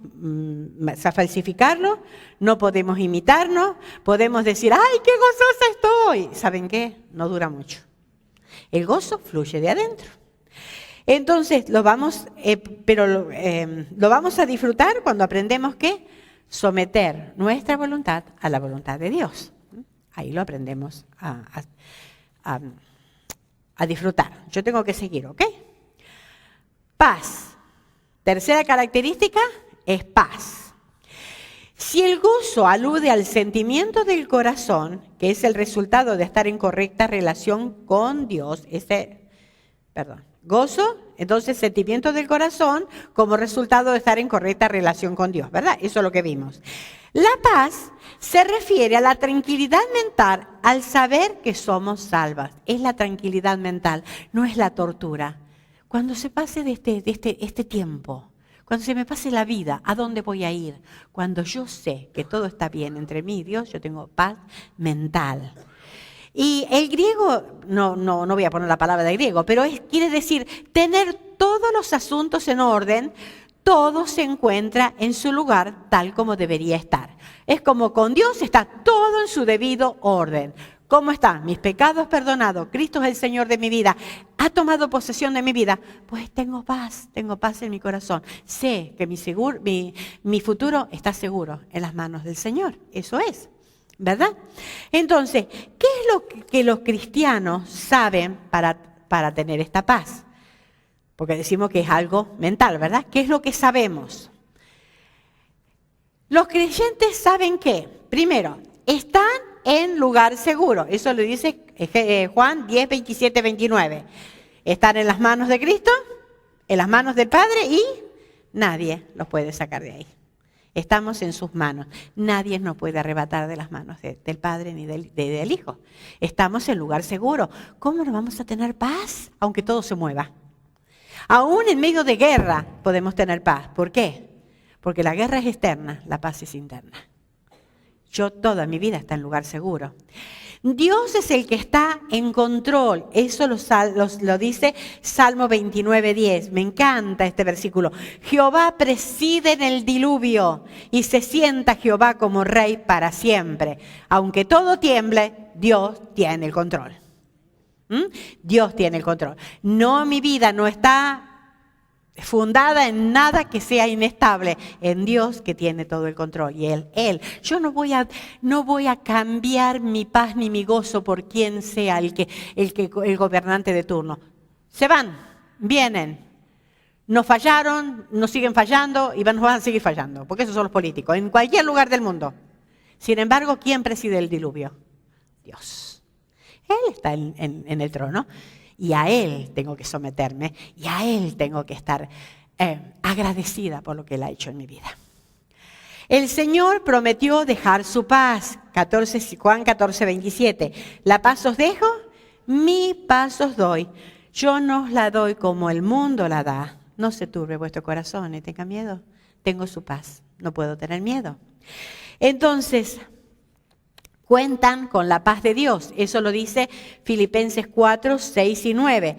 falsificarlo, no podemos imitarnos, podemos decir, ¡ay, qué gozosa estoy! ¿Saben qué? No dura mucho. El gozo fluye de adentro. Entonces, lo vamos a disfrutar cuando aprendemos que someter nuestra voluntad a la voluntad de Dios. Ahí lo aprendemos a disfrutar. Yo tengo que seguir, ¿ok? Paz. Tercera característica es paz. Si el gozo alude al sentimiento del corazón, que es el resultado de estar en correcta relación con Dios, gozo, entonces sentimiento del corazón como resultado de estar en correcta relación con Dios, ¿verdad? Eso es lo que vimos. La paz se refiere a la tranquilidad mental al saber que somos salvas. Es la tranquilidad mental, no es la tortura. Cuando se pase de este tiempo, cuando se me pase la vida, ¿a dónde voy a ir? Cuando yo sé que todo está bien entre mí y Dios, yo tengo paz mental. Y el griego, no voy a poner la palabra de griego, pero quiere decir tener todos los asuntos en orden, todo se encuentra en su lugar tal como debería estar. Es como con Dios está todo en su debido orden. ¿Cómo están? Mis pecados perdonados. Cristo es el Señor de mi vida. Ha tomado posesión de mi vida. Pues tengo paz en mi corazón. Sé que mi futuro está seguro en las manos del Señor. Eso es, ¿verdad? Entonces, ¿qué es lo que los cristianos saben para tener esta paz? Porque decimos que es algo mental, ¿verdad? ¿Qué es lo que sabemos? Los creyentes saben que, primero, están en lugar seguro. Eso lo dice Juan 10, 27, 29. Están en las manos de Cristo, en las manos del Padre y nadie los puede sacar de ahí. Estamos en sus manos. Nadie nos puede arrebatar de las manos del Padre ni del Hijo. Estamos en lugar seguro. ¿Cómo no vamos a tener paz? Aunque todo se mueva. Aún en medio de guerra podemos tener paz. ¿Por qué? Porque la guerra es externa, la paz es interna. Yo toda mi vida está en lugar seguro. Dios es el que está en control. Eso lo dice Salmo 29:10. Me encanta este versículo. Jehová preside en el diluvio y se sienta Jehová como rey para siempre. Aunque todo tiemble, Dios tiene el control. Dios tiene el control. No, mi vida no está fundada en nada que sea inestable, en Dios que tiene todo el control. Y Él. Yo no voy a cambiar mi paz ni mi gozo por quien sea el gobernante de turno. Se van, vienen. nos fallaron, nos siguen fallando y nos van a seguir fallando, porque esos son los políticos, en cualquier lugar del mundo. Sin embargo, ¿quién preside el diluvio? Dios. Él está en el trono y a Él tengo que someterme y a Él tengo que estar agradecida por lo que Él ha hecho en mi vida. El Señor prometió dejar su paz. Juan 14, 27. La paz os dejo, mi paz os doy. Yo no os la doy como el mundo la da. No se turbe vuestro corazón y tenga miedo. Tengo su paz, no puedo tener miedo. Entonces, cuentan con la paz de Dios. Eso lo dice Filipenses 4, 6 y 9.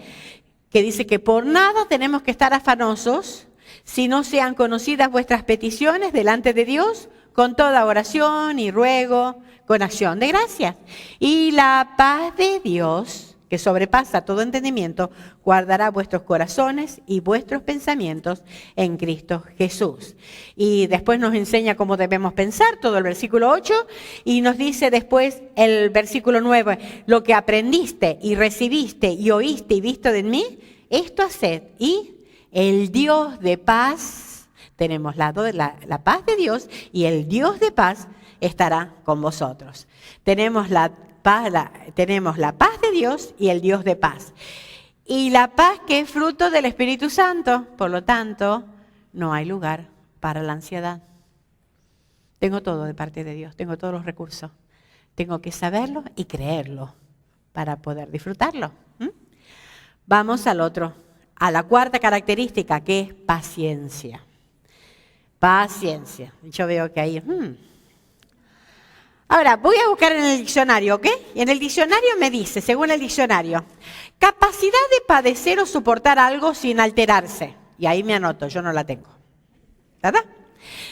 Que dice que por nada tenemos que estar afanosos, si no sean conocidas vuestras peticiones delante de Dios, con toda oración y ruego, con acción de gracias. Y la paz de Dios, que sobrepasa todo entendimiento, guardará vuestros corazones y vuestros pensamientos en Cristo Jesús. Y después nos enseña cómo debemos pensar, todo el versículo 8, y nos dice después el versículo 9, lo que aprendiste y recibiste y oíste y visto de mí, esto haced, y el Dios de paz, tenemos la paz de Dios y el Dios de paz estará con vosotros. Tenemos la paz de Dios y el Dios de paz. Y la paz que es fruto del Espíritu Santo, por lo tanto, no hay lugar para la ansiedad. Tengo todo de parte de Dios, tengo todos los recursos. Tengo que saberlo y creerlo para poder disfrutarlo. Vamos al otro. A la cuarta característica, que es paciencia. Paciencia. Yo veo que ahí... Ahora, voy a buscar en el diccionario, ¿ok? Y en el diccionario me dice, según el diccionario, capacidad de padecer o soportar algo sin alterarse. Y ahí me anoto, yo no la tengo. ¿Verdad?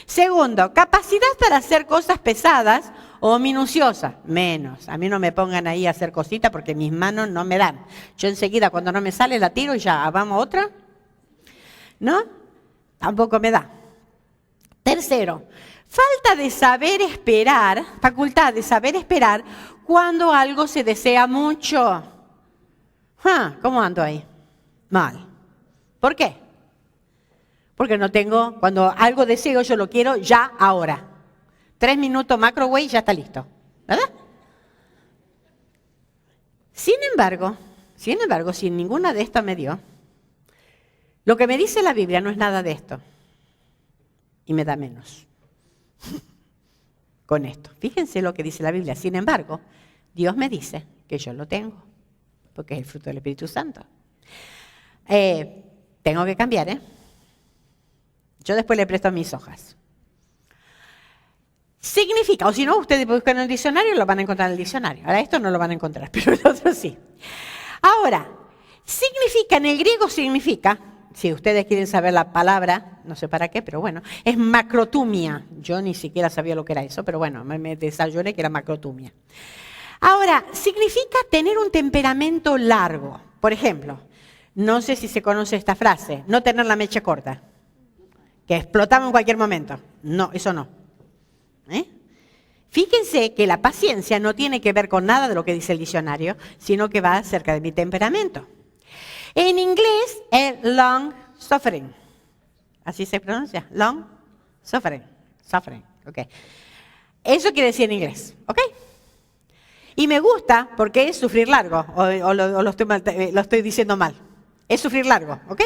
Segundo, capacidad para hacer cosas pesadas o minuciosas. Menos. A mí no me pongan ahí a hacer cositas porque mis manos no me dan. Yo enseguida cuando no me sale la tiro y ya, vamos otra. ¿No? Tampoco me da. Tercero, falta de saber esperar, facultad de saber esperar cuando algo se desea mucho. ¿Cómo ando ahí? Mal. ¿Por qué? Porque no tengo, cuando algo deseo yo lo quiero ya ahora. 3 minutos microwave y ya está listo. ¿Verdad? Sin embargo, si ninguna de estas me dio, lo que me dice la Biblia no es nada de esto. Y me da menos. Con esto. Fíjense lo que dice la Biblia. Sin embargo, Dios me dice que yo lo tengo. Porque es el fruto del Espíritu Santo. Tengo que cambiar, ¿eh? Yo después le presto mis hojas. Significa, o si no, ustedes buscan en el diccionario, lo van a encontrar en el diccionario. Ahora esto no lo van a encontrar, pero el otro sí. Ahora, significa, en el griego significa, si ustedes quieren saber la palabra, no sé para qué, pero bueno, es macrotumia. Yo ni siquiera sabía lo que era eso, pero bueno, me desayuné que era macrotumia. Ahora, significa tener un temperamento largo. Por ejemplo, no sé si se conoce esta frase, no tener la mecha corta, que explotamos en cualquier momento. No, eso no. Fíjense que la paciencia no tiene que ver con nada de lo que dice el diccionario, sino que va acerca de mi temperamento. En inglés es long suffering. ¿Así se pronuncia? Long suffering. Suffering, ok. Eso quiere decir en inglés, ¿ok? Y me gusta porque es sufrir largo, o lo estoy diciendo mal. Es sufrir largo, ¿ok?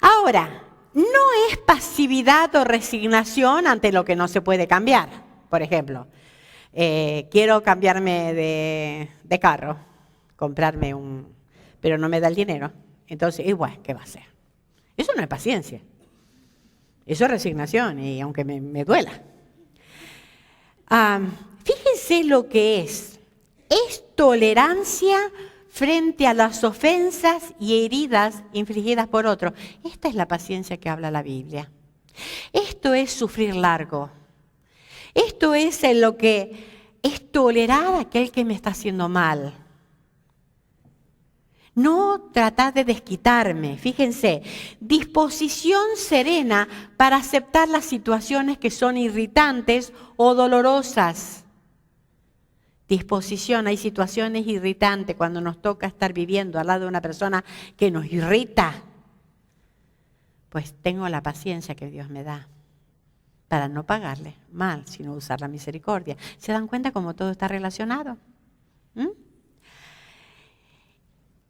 Ahora, no es pasividad o resignación ante lo que no se puede cambiar. Por ejemplo, quiero cambiarme de carro, comprarme pero no me da el dinero. Entonces, igual, ¿qué va a hacer? Eso no es paciencia. Eso es resignación, y aunque me duela. Fíjense lo que es. Es tolerancia frente a las ofensas y heridas infligidas por otro. Esta es la paciencia que habla la Biblia. Esto es sufrir largo. Esto es en lo que es tolerar a aquel que me está haciendo mal. No tratar de desquitarme. Fíjense, disposición serena para aceptar las situaciones que son irritantes o dolorosas. Disposición, hay situaciones irritantes cuando nos toca estar viviendo al lado de una persona que nos irrita. pues tengo la paciencia que Dios me da para no pagarle mal, sino usar la misericordia. ¿Se dan cuenta cómo todo está relacionado?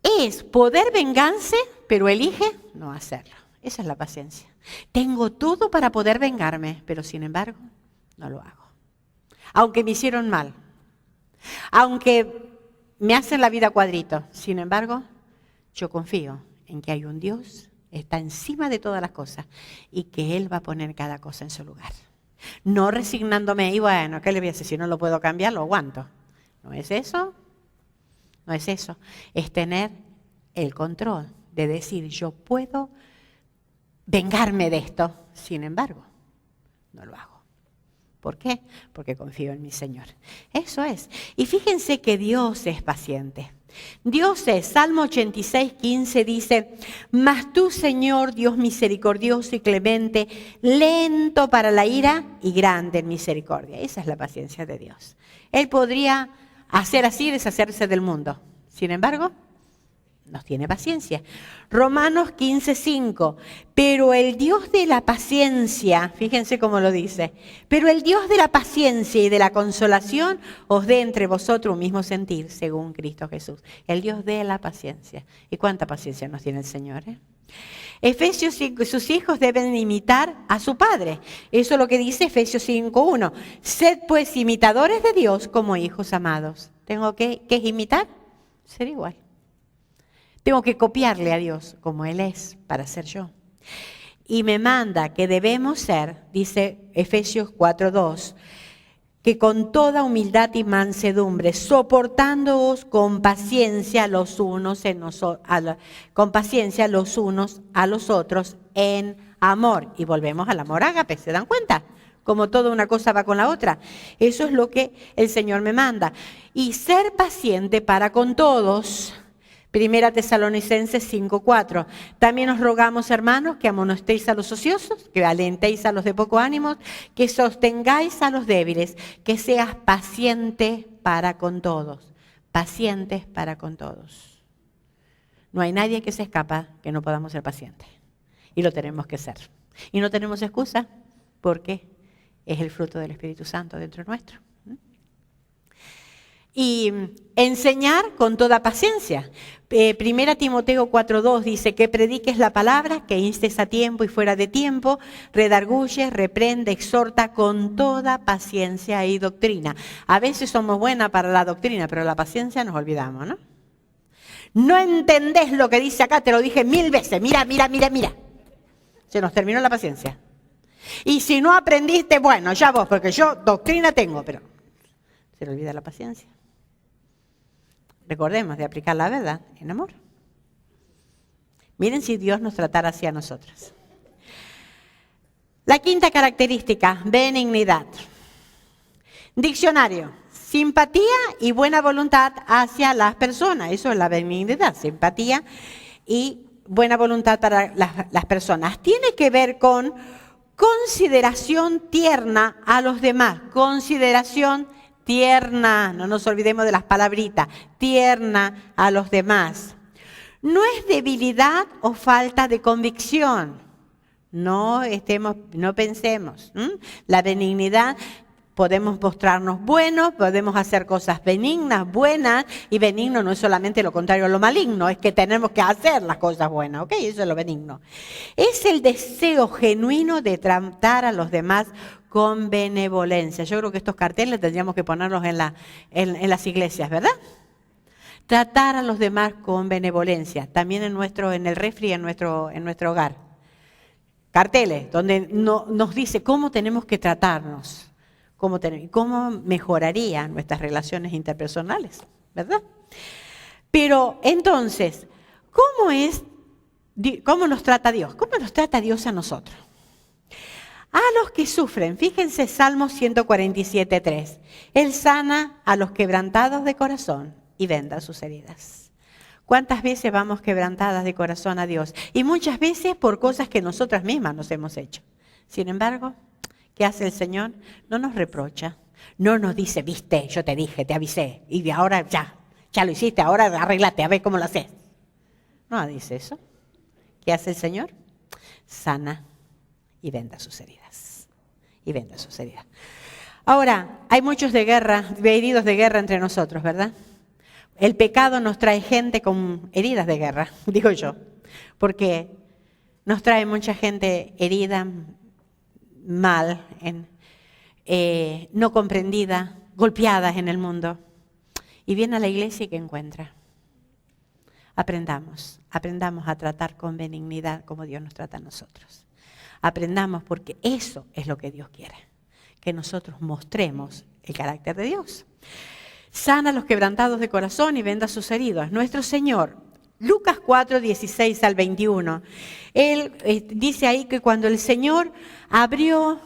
Es poder vengarse, pero elige no hacerlo. Esa es la paciencia. Tengo todo para poder vengarme, pero sin embargo, no lo hago. Aunque me hicieron mal, aunque me hacen la vida cuadrito, sin embargo, yo confío en que hay un Dios, está encima de todas las cosas y que Él va a poner cada cosa en su lugar. No resignándome y bueno, ¿qué le voy a hacer? Si no lo puedo cambiar, lo aguanto. ¿No es eso? No es eso. Es tener el control de decir, yo puedo vengarme de esto. Sin embargo, no lo hago. ¿Por qué? Porque confío en mi Señor. Eso es. Y fíjense que Dios es paciente. Dios es, Salmo 86:15 dice, mas tú, Señor, Dios misericordioso y clemente, lento para la ira y grande en misericordia. Esa es la paciencia de Dios. Él podría hacer así y deshacerse del mundo. Sin embargo, nos tiene paciencia. Romanos 15:5, pero el Dios de la paciencia, fíjense cómo lo dice, pero el Dios de la paciencia y de la consolación os dé entre vosotros un mismo sentir, según Cristo Jesús. El Dios de la paciencia. ¿Y cuánta paciencia nos tiene el Señor? Efesios 5, sus hijos deben imitar a su Padre. Eso es lo que dice Efesios 5:1. Sed pues imitadores de Dios como hijos amados. ¿Tengo que imitar? Ser igual. Tengo que copiarle a Dios como Él es para ser yo. Y me manda que debemos ser, dice Efesios 4:2, que con toda humildad y mansedumbre, soportándoos con paciencia los unos a los otros en amor. Y volvemos al amor ágape, ¿se dan cuenta? Como toda una cosa va con la otra. Eso es lo que el Señor me manda. Y ser paciente para con todos. Primera Tesalonicenses 5:4. También os rogamos, hermanos, que amonestéis a los ociosos, que alentéis a los de poco ánimo, que sostengáis a los débiles, que seas paciente para con todos. Pacientes para con todos. No hay nadie que se escapa que no podamos ser pacientes. Y lo tenemos que ser. Y no tenemos excusa porque es el fruto del Espíritu Santo dentro nuestro. Y enseñar con toda paciencia. Primera Timoteo 4:2 dice que prediques la palabra, que instes a tiempo y fuera de tiempo, redarguye, reprende, exhorta con toda paciencia y doctrina. A veces somos buenas para la doctrina, pero la paciencia nos olvidamos, ¿no? No entendés lo que dice acá, te lo dije 1000 veces, mira. Se nos terminó la paciencia. Y si no aprendiste, bueno, ya vos, porque yo doctrina tengo, pero se le olvida la paciencia. Recordemos de aplicar la verdad en amor. Miren si Dios nos tratara así a nosotros. La quinta característica, benignidad. Diccionario, simpatía y buena voluntad hacia las personas. Eso es la benignidad, simpatía y buena voluntad para las personas. Tiene que ver con consideración tierna a los demás, consideración tierna, no nos olvidemos de las palabritas, tierna a los demás. No es debilidad o falta de convicción, no pensemos. La benignidad, podemos mostrarnos buenos, podemos hacer cosas benignas, buenas, y benigno no es solamente lo contrario a lo maligno, es que tenemos que hacer las cosas buenas, ¿ok? Eso es lo benigno. Es el deseo genuino de tratar a los demás con benevolencia. Yo creo que estos carteles tendríamos que ponerlos en las iglesias, ¿verdad? Tratar a los demás con benevolencia, también en el refri, en nuestro hogar. Carteles donde nos dice cómo tenemos que tratarnos. ¿Cómo mejoraría nuestras relaciones interpersonales? ¿Verdad? Pero entonces, ¿cómo nos trata Dios? ¿Cómo nos trata Dios a nosotros? A los que sufren, fíjense Salmo 147:3. Él sana a los quebrantados de corazón y venda sus heridas. ¿Cuántas veces vamos quebrantadas de corazón a Dios? Y muchas veces por cosas que nosotras mismas nos hemos hecho. Sin embargo, ¿qué hace el Señor? No nos reprocha, no nos dice, viste, yo te dije, te avisé, y de ahora ya lo hiciste, ahora arréglate, a ver cómo lo haces. No dice eso. ¿Qué hace el Señor? sana y venda sus heridas. Y venda sus heridas. Ahora, hay muchos heridos de guerra entre nosotros, ¿verdad? El pecado nos trae gente con heridas de guerra, digo yo, porque nos trae mucha gente herida, mal, no comprendida, golpeadas en el mundo. Y viene a la iglesia y ¿qué encuentra? Aprendamos a tratar con benignidad como Dios nos trata a nosotros. Aprendamos porque eso es lo que Dios quiere, que nosotros mostremos el carácter de Dios. Sana a los quebrantados de corazón y venda sus heridas. Nuestro Señor, Lucas 4, 16 al 21, Él dice ahí que cuando el Señor abrió,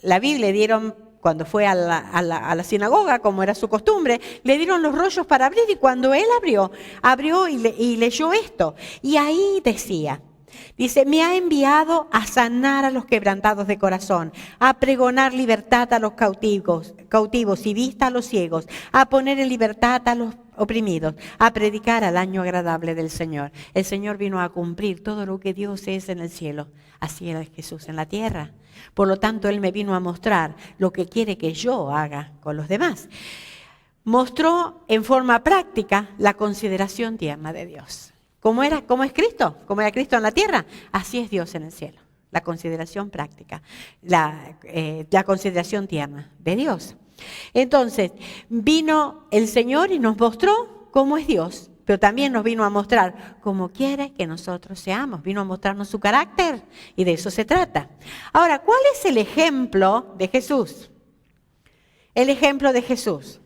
la Biblia le dieron, cuando fue a la sinagoga, como era su costumbre, le dieron los rollos para abrir y cuando Él abrió y leyó esto. Y ahí dice, me ha enviado a sanar a los quebrantados de corazón, a pregonar libertad a los cautivos y vista a los ciegos, a poner en libertad a los oprimidos, a predicar al año agradable del Señor. El Señor vino a cumplir todo lo que Dios es en el cielo. Así era Jesús en la tierra. Por lo tanto, Él me vino a mostrar lo que quiere que yo haga con los demás. Mostró en forma práctica la consideración tierna de Dios. ¿Cómo es Cristo? ¿Cómo era Cristo en la tierra? Así es Dios en el cielo. La consideración práctica, la consideración tierna de Dios. Entonces, vino el Señor y nos mostró cómo es Dios, pero también nos vino a mostrar cómo quiere que nosotros seamos. Vino a mostrarnos su carácter y de eso se trata. Ahora, ¿cuál es el ejemplo de Jesús? El ejemplo de Jesús.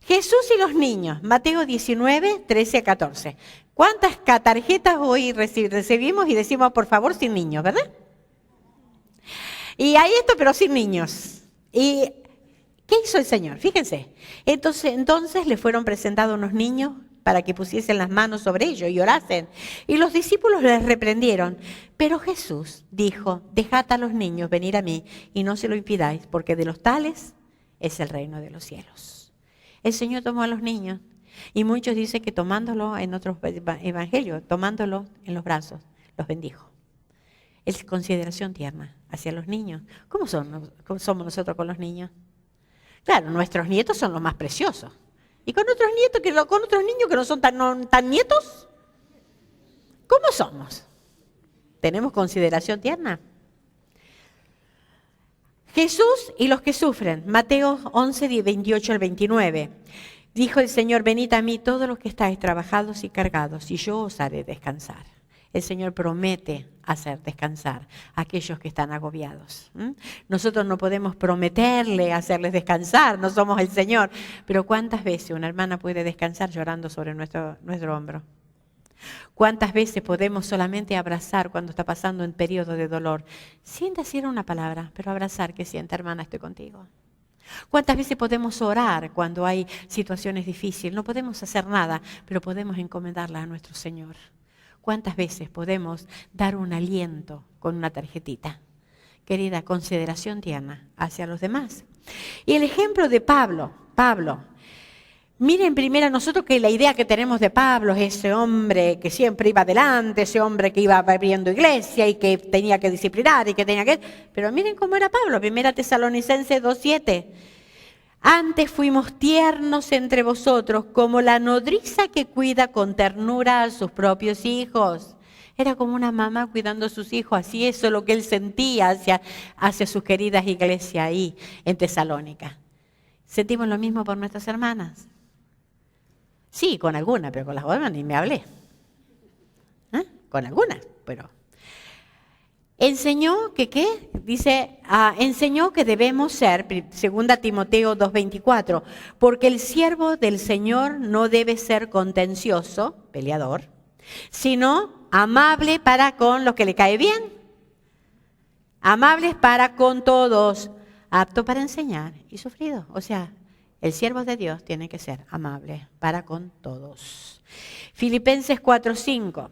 Jesús y los niños, Mateo 19, 13 a 14. ¿Cuántas tarjetas hoy recibimos y decimos, por favor, sin niños, verdad? Y hay esto, pero sin niños. ¿Y qué hizo el Señor? Fíjense. Entonces le fueron presentados unos niños para que pusiesen las manos sobre ellos y orasen. Y los discípulos les reprendieron. Pero Jesús dijo, dejad a los niños venir a mí y no se lo impidáis, porque de los tales es el reino de los cielos. El Señor tomó a los niños. Y muchos dicen que tomándolo en otros evangelios, tomándolo en los brazos, los bendijo. Es consideración tierna hacia los niños. ¿Cómo somos nosotros con los niños? Claro, nuestros nietos son los más preciosos. ¿Y con otros nietos, con otros niños que no son tan nietos? ¿Cómo somos? ¿Tenemos consideración tierna? Jesús y los que sufren. Mateo 11, 28 al 29. Dijo el Señor, venid a mí todos los que estáis trabajados y cargados, y yo os haré descansar. El Señor promete hacer descansar a aquellos que están agobiados. Nosotros no podemos prometerle hacerles descansar, no somos el Señor. Pero ¿cuántas veces una hermana puede descansar llorando sobre nuestro hombro? ¿Cuántas veces podemos solamente abrazar cuando está pasando un periodo de dolor? Sin decir una palabra, pero abrazar, que sienta, hermana, estoy contigo. ¿Cuántas veces podemos orar cuando hay situaciones difíciles? No podemos hacer nada, pero podemos encomendarla a nuestro Señor. ¿Cuántas veces podemos dar un aliento con una tarjetita? Querida, consideración tierna hacia los demás. Y el ejemplo de Pablo. Miren primero nosotros que la idea que tenemos de Pablo es ese hombre que siempre iba adelante, ese hombre que iba abriendo iglesia y que tenía que disciplinar y que tenía que... Pero miren cómo era Pablo, 1 Tesalonicenses 2:7. Antes fuimos tiernos entre vosotros como la nodriza que cuida con ternura a sus propios hijos. Era como una mamá cuidando a sus hijos, así eso es lo que él sentía hacia sus queridas iglesias ahí en Tesalónica. Sentimos lo mismo por nuestras hermanas. Sí, con algunas, pero con las otras ni me hablé. Con algunas, pero... Enseñó que, ¿qué? Dice, enseñó que debemos ser, 2 Timoteo 2:24, porque el siervo del Señor no debe ser contencioso, peleador, sino amable para con los que le cae bien, amables para con todos, apto para enseñar y sufrido. O sea, el siervo de Dios tiene que ser amable para con todos. Filipenses 4:5.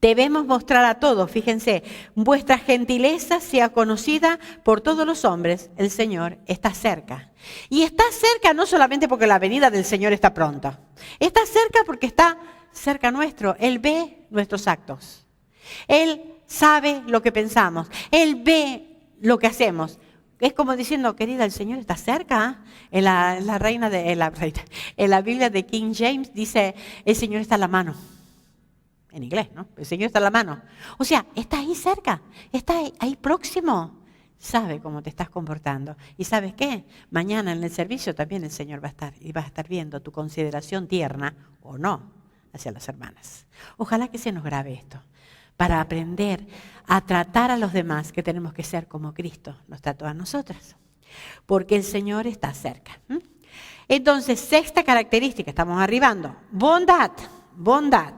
Debemos mostrar a todos, fíjense, vuestra gentileza sea conocida por todos los hombres. El Señor está cerca. Y está cerca no solamente porque la venida del Señor está pronta. Está cerca porque está cerca nuestro. Él ve nuestros actos. Él sabe lo que pensamos. Él ve lo que hacemos. Es como diciendo, querida, el Señor está cerca. En la Biblia de King James dice, el Señor está a la mano. En inglés, ¿no? El Señor está a la mano. O sea, está ahí cerca, está ahí próximo. Sabe cómo te estás comportando. ¿Y sabes qué? Mañana en el servicio también el Señor va a estar y vas a estar viendo tu consideración tierna o no hacia las hermanas. Ojalá que se nos grabe esto para aprender a tratar a los demás, que tenemos que ser como Cristo nos trató a nosotras. Porque el Señor está cerca. Entonces, sexta característica, estamos arribando. Bondad. Bondad.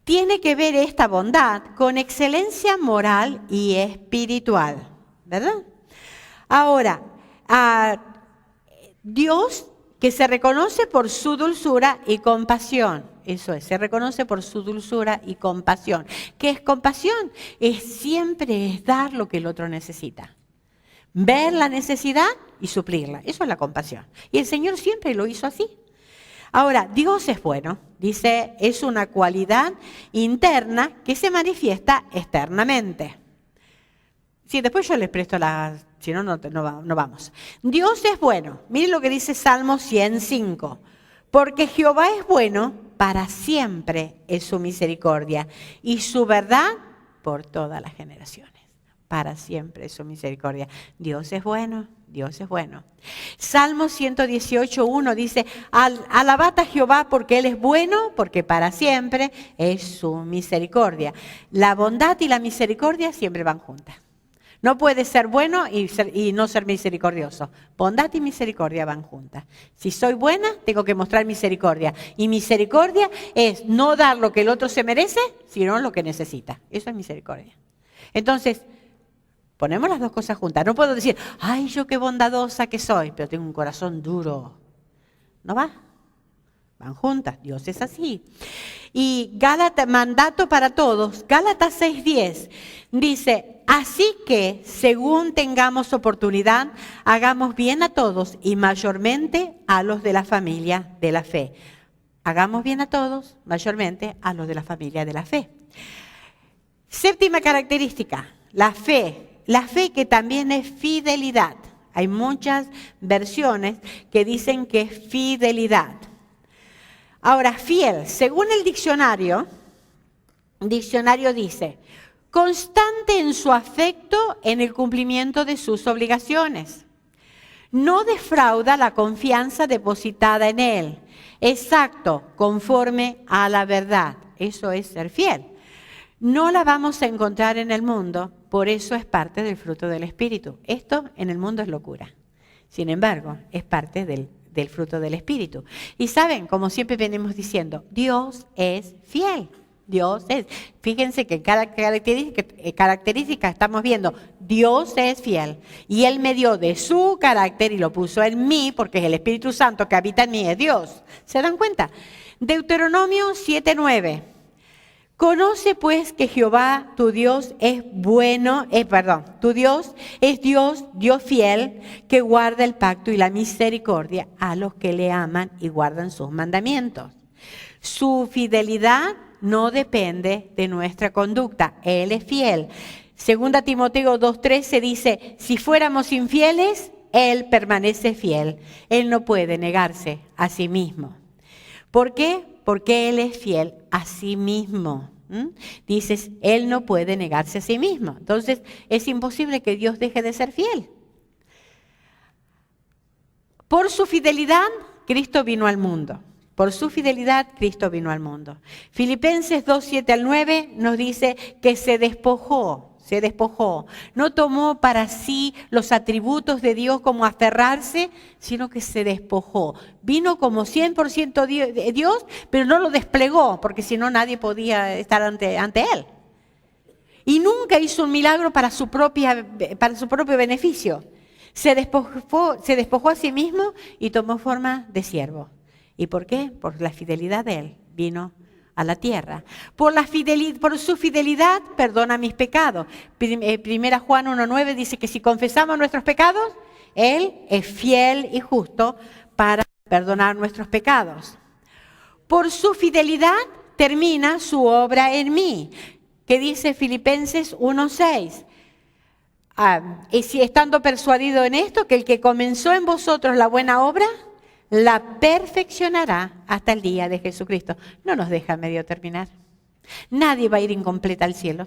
Tiene que ver esta bondad con excelencia moral y espiritual, ¿verdad? Ahora, Dios que se reconoce por su dulzura y compasión. Eso es, se reconoce por su dulzura y compasión. ¿Qué es compasión? Siempre es dar lo que el otro necesita. Ver la necesidad y suplirla. Eso es la compasión. Y el Señor siempre lo hizo así. Ahora, Dios es bueno. Dice, es una cualidad interna que se manifiesta externamente. Sí, después yo les presto si no, no vamos. Dios es bueno. Miren lo que dice Salmo 105. Porque Jehová es bueno, para siempre es su misericordia y su verdad por todas las generaciones. Para siempre es su misericordia. Dios es bueno, Dios es bueno. Salmo 118:1 dice, alabad a Jehová porque Él es bueno, porque para siempre es su misericordia. La bondad y la misericordia siempre van juntas. No puede ser bueno y no ser misericordioso. Bondad y misericordia van juntas. Si soy buena, tengo que mostrar misericordia. Y misericordia es no dar lo que el otro se merece, sino lo que necesita. Eso es misericordia. Entonces, ponemos las dos cosas juntas. No puedo decir, ay, yo qué bondadosa que soy, pero tengo un corazón duro. No va. Van juntas. Dios es así. Y Gálatas, mandato para todos. Gálatas 6:10 dice, así que según tengamos oportunidad, hagamos bien a todos y mayormente a los de la familia de la fe. Hagamos bien a todos, mayormente a los de la familia de la fe. Séptima característica, la fe. La fe que también es fidelidad. Hay muchas versiones que dicen que es fidelidad. Ahora, fiel, según el diccionario dice, constante en su afecto en el cumplimiento de sus obligaciones. No defrauda la confianza depositada en él. Exacto, conforme a la verdad. Eso es ser fiel. No la vamos a encontrar en el mundo, por eso es parte del fruto del Espíritu. Esto en el mundo es locura. Sin embargo, es parte del fruto del Espíritu. Y saben, como siempre venimos diciendo, Dios es fiel. Dios es. Fíjense que en cada característica estamos viendo, Dios es fiel. Y Él me dio de su carácter y lo puso en mí, porque es el Espíritu Santo que habita en mí, es Dios. ¿Se dan cuenta? Deuteronomio 7:9. Conoce pues que Jehová tu Dios es tu Dios es Dios fiel, que guarda el pacto y la misericordia a los que le aman y guardan sus mandamientos. Su fidelidad no depende de nuestra conducta, Él es fiel. Segunda Timoteo 2:13 dice, si fuéramos infieles, Él permanece fiel. Él no puede negarse a sí mismo. ¿Por qué? Porque Él es fiel a sí mismo. Dices, Él no puede negarse a sí mismo. Entonces, es imposible que Dios deje de ser fiel. Por su fidelidad, Cristo vino al mundo. Por su fidelidad, Cristo vino al mundo. Filipenses 2:7-9 nos dice que se despojó. No tomó para sí los atributos de Dios como aferrarse, sino que se despojó. Vino como 100% Dios, pero no lo desplegó, porque si no nadie podía estar ante Él. Y nunca hizo un milagro para su propio beneficio. Se despojó a sí mismo y tomó forma de siervo. ¿Y por qué? Por la fidelidad de Él vino a la tierra. Por su fidelidad perdona mis pecados. Primera Juan 1:9 dice que si confesamos nuestros pecados, Él es fiel y justo para perdonar nuestros pecados. Por su fidelidad termina su obra en mí. ¿Qué dice Filipenses 1:6? Y si estando persuadido en esto, que el que comenzó en vosotros la buena obra, la perfeccionará hasta el día de Jesucristo. No nos deja medio terminar. Nadie va a ir incompleta al cielo.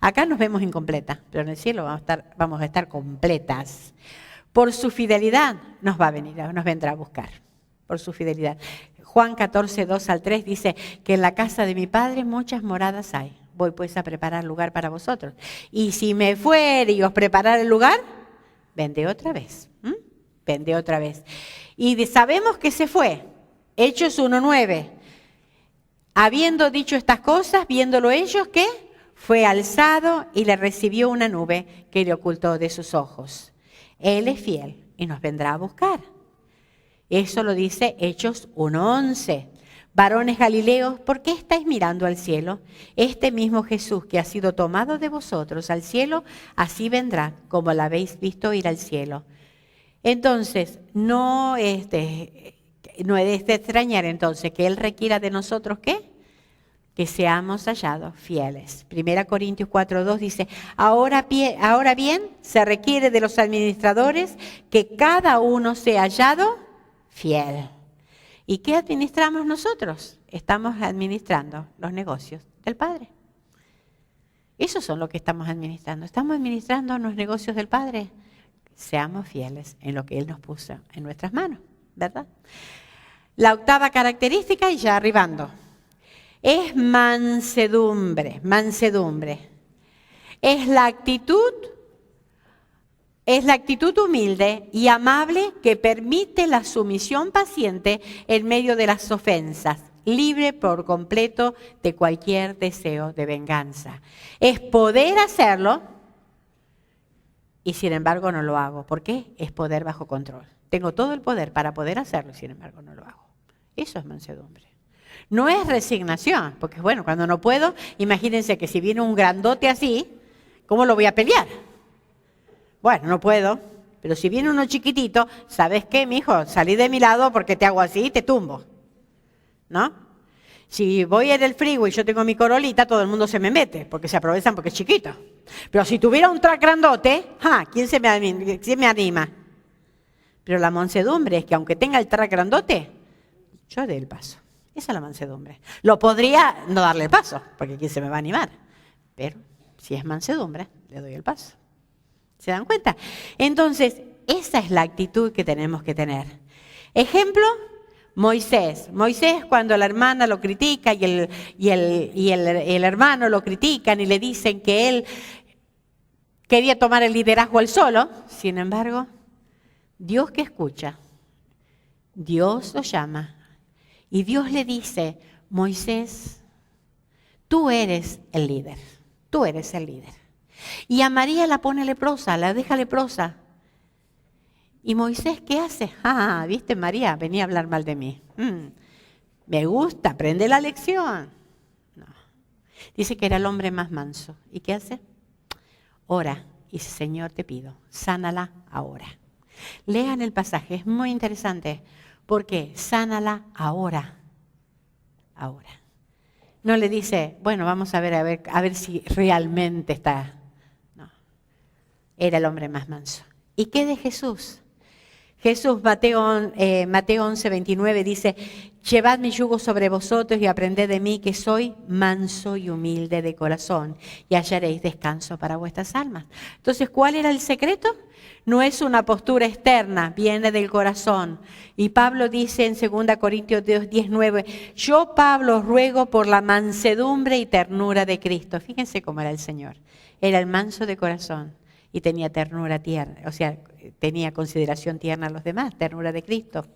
Acá nos vemos incompletas, pero en el cielo vamos a estar completas. Por su fidelidad nos vendrá a buscar. Por su fidelidad. Juan 14:2-3 dice que en la casa de mi Padre muchas moradas hay. Voy pues a preparar lugar para vosotros. Y si me fuere y os preparar el lugar, vendré otra vez. Vendré otra vez. Y sabemos que se fue. Hechos 1:9. Habiendo dicho estas cosas, viéndolo ellos, ¿qué? Fue alzado y le recibió una nube que le ocultó de sus ojos. Él es fiel y nos vendrá a buscar. Eso lo dice Hechos 1:11. Varones Galileos, ¿por qué estáis mirando al cielo? Este mismo Jesús que ha sido tomado de vosotros al cielo, así vendrá como la habéis visto ir al cielo. Entonces, no es de extrañar entonces que Él requiera de nosotros, ¿qué? Que seamos hallados fieles. 1 Corintios 4:2 dice, ahora bien, se requiere de los administradores que cada uno sea hallado fiel. ¿Y qué administramos nosotros? Estamos administrando los negocios del Padre. Esos son lo que estamos administrando. Estamos administrando los negocios del Padre. Seamos fieles en lo que Él nos puso en nuestras manos, ¿verdad? La octava característica, y ya arribando, es mansedumbre. Mansedumbre. Es la actitud humilde y amable que permite la sumisión paciente en medio de las ofensas, libre por completo de cualquier deseo de venganza. Es poder hacerlo y sin embargo no lo hago. ¿Por qué? Es poder bajo control. Tengo todo el poder para poder hacerlo y sin embargo no lo hago. Eso es mansedumbre. No es resignación, porque bueno, cuando no puedo, imagínense que si viene un grandote así, ¿cómo lo voy a pelear? Bueno, no puedo, pero si viene uno chiquitito, ¿sabes qué, mijo? Salí de mi lado porque te hago así y te tumbo, ¿no? Si voy en el freeway y yo tengo mi Corolita, todo el mundo se me mete, porque se aprovechan porque es chiquito. Pero si tuviera un track grandote, ¿quién me anima? Pero la mansedumbre es que aunque tenga el track grandote, yo dé el paso. Esa es la mansedumbre. Lo podría no darle el paso, porque ¿quién se me va a animar? Pero si es mansedumbre, le doy el paso. ¿Se dan cuenta? Entonces, esa es la actitud que tenemos que tener. Ejemplo, Moisés. Moisés, cuando la hermana lo critica y el hermano lo critican y le dicen que él quería tomar el liderazgo él solo, sin embargo, Dios que escucha, Dios lo llama y Dios le dice, Moisés, tú eres el líder, tú eres el líder. Y a María la pone leprosa, la deja leprosa. ¿Y Moisés qué hace? ¿Viste María? Venía a hablar mal de mí. Me gusta, aprende la lección. No. Dice que era el hombre más manso. ¿Y qué hace? Ora y dice, Señor, te pido, sánala ahora. Lean el pasaje, es muy interesante. ¿Por qué? Sánala ahora. Ahora. No le dice, bueno, vamos a ver si realmente está. No. Era el hombre más manso. ¿Y qué de Jesús? Jesús, Mateo 11:29 dice, llevad mi yugo sobre vosotros y aprended de mí que soy manso y humilde de corazón y hallaréis descanso para vuestras almas. Entonces, ¿cuál era el secreto? No es una postura externa, viene del corazón. Y Pablo dice en 2 Corintios 10:9, yo Pablo ruego por la mansedumbre y ternura de Cristo. Fíjense cómo era el Señor. Era el manso de corazón y tenía ternura tierna, o sea, tenía consideración tierna a los demás, ternura de Cristo.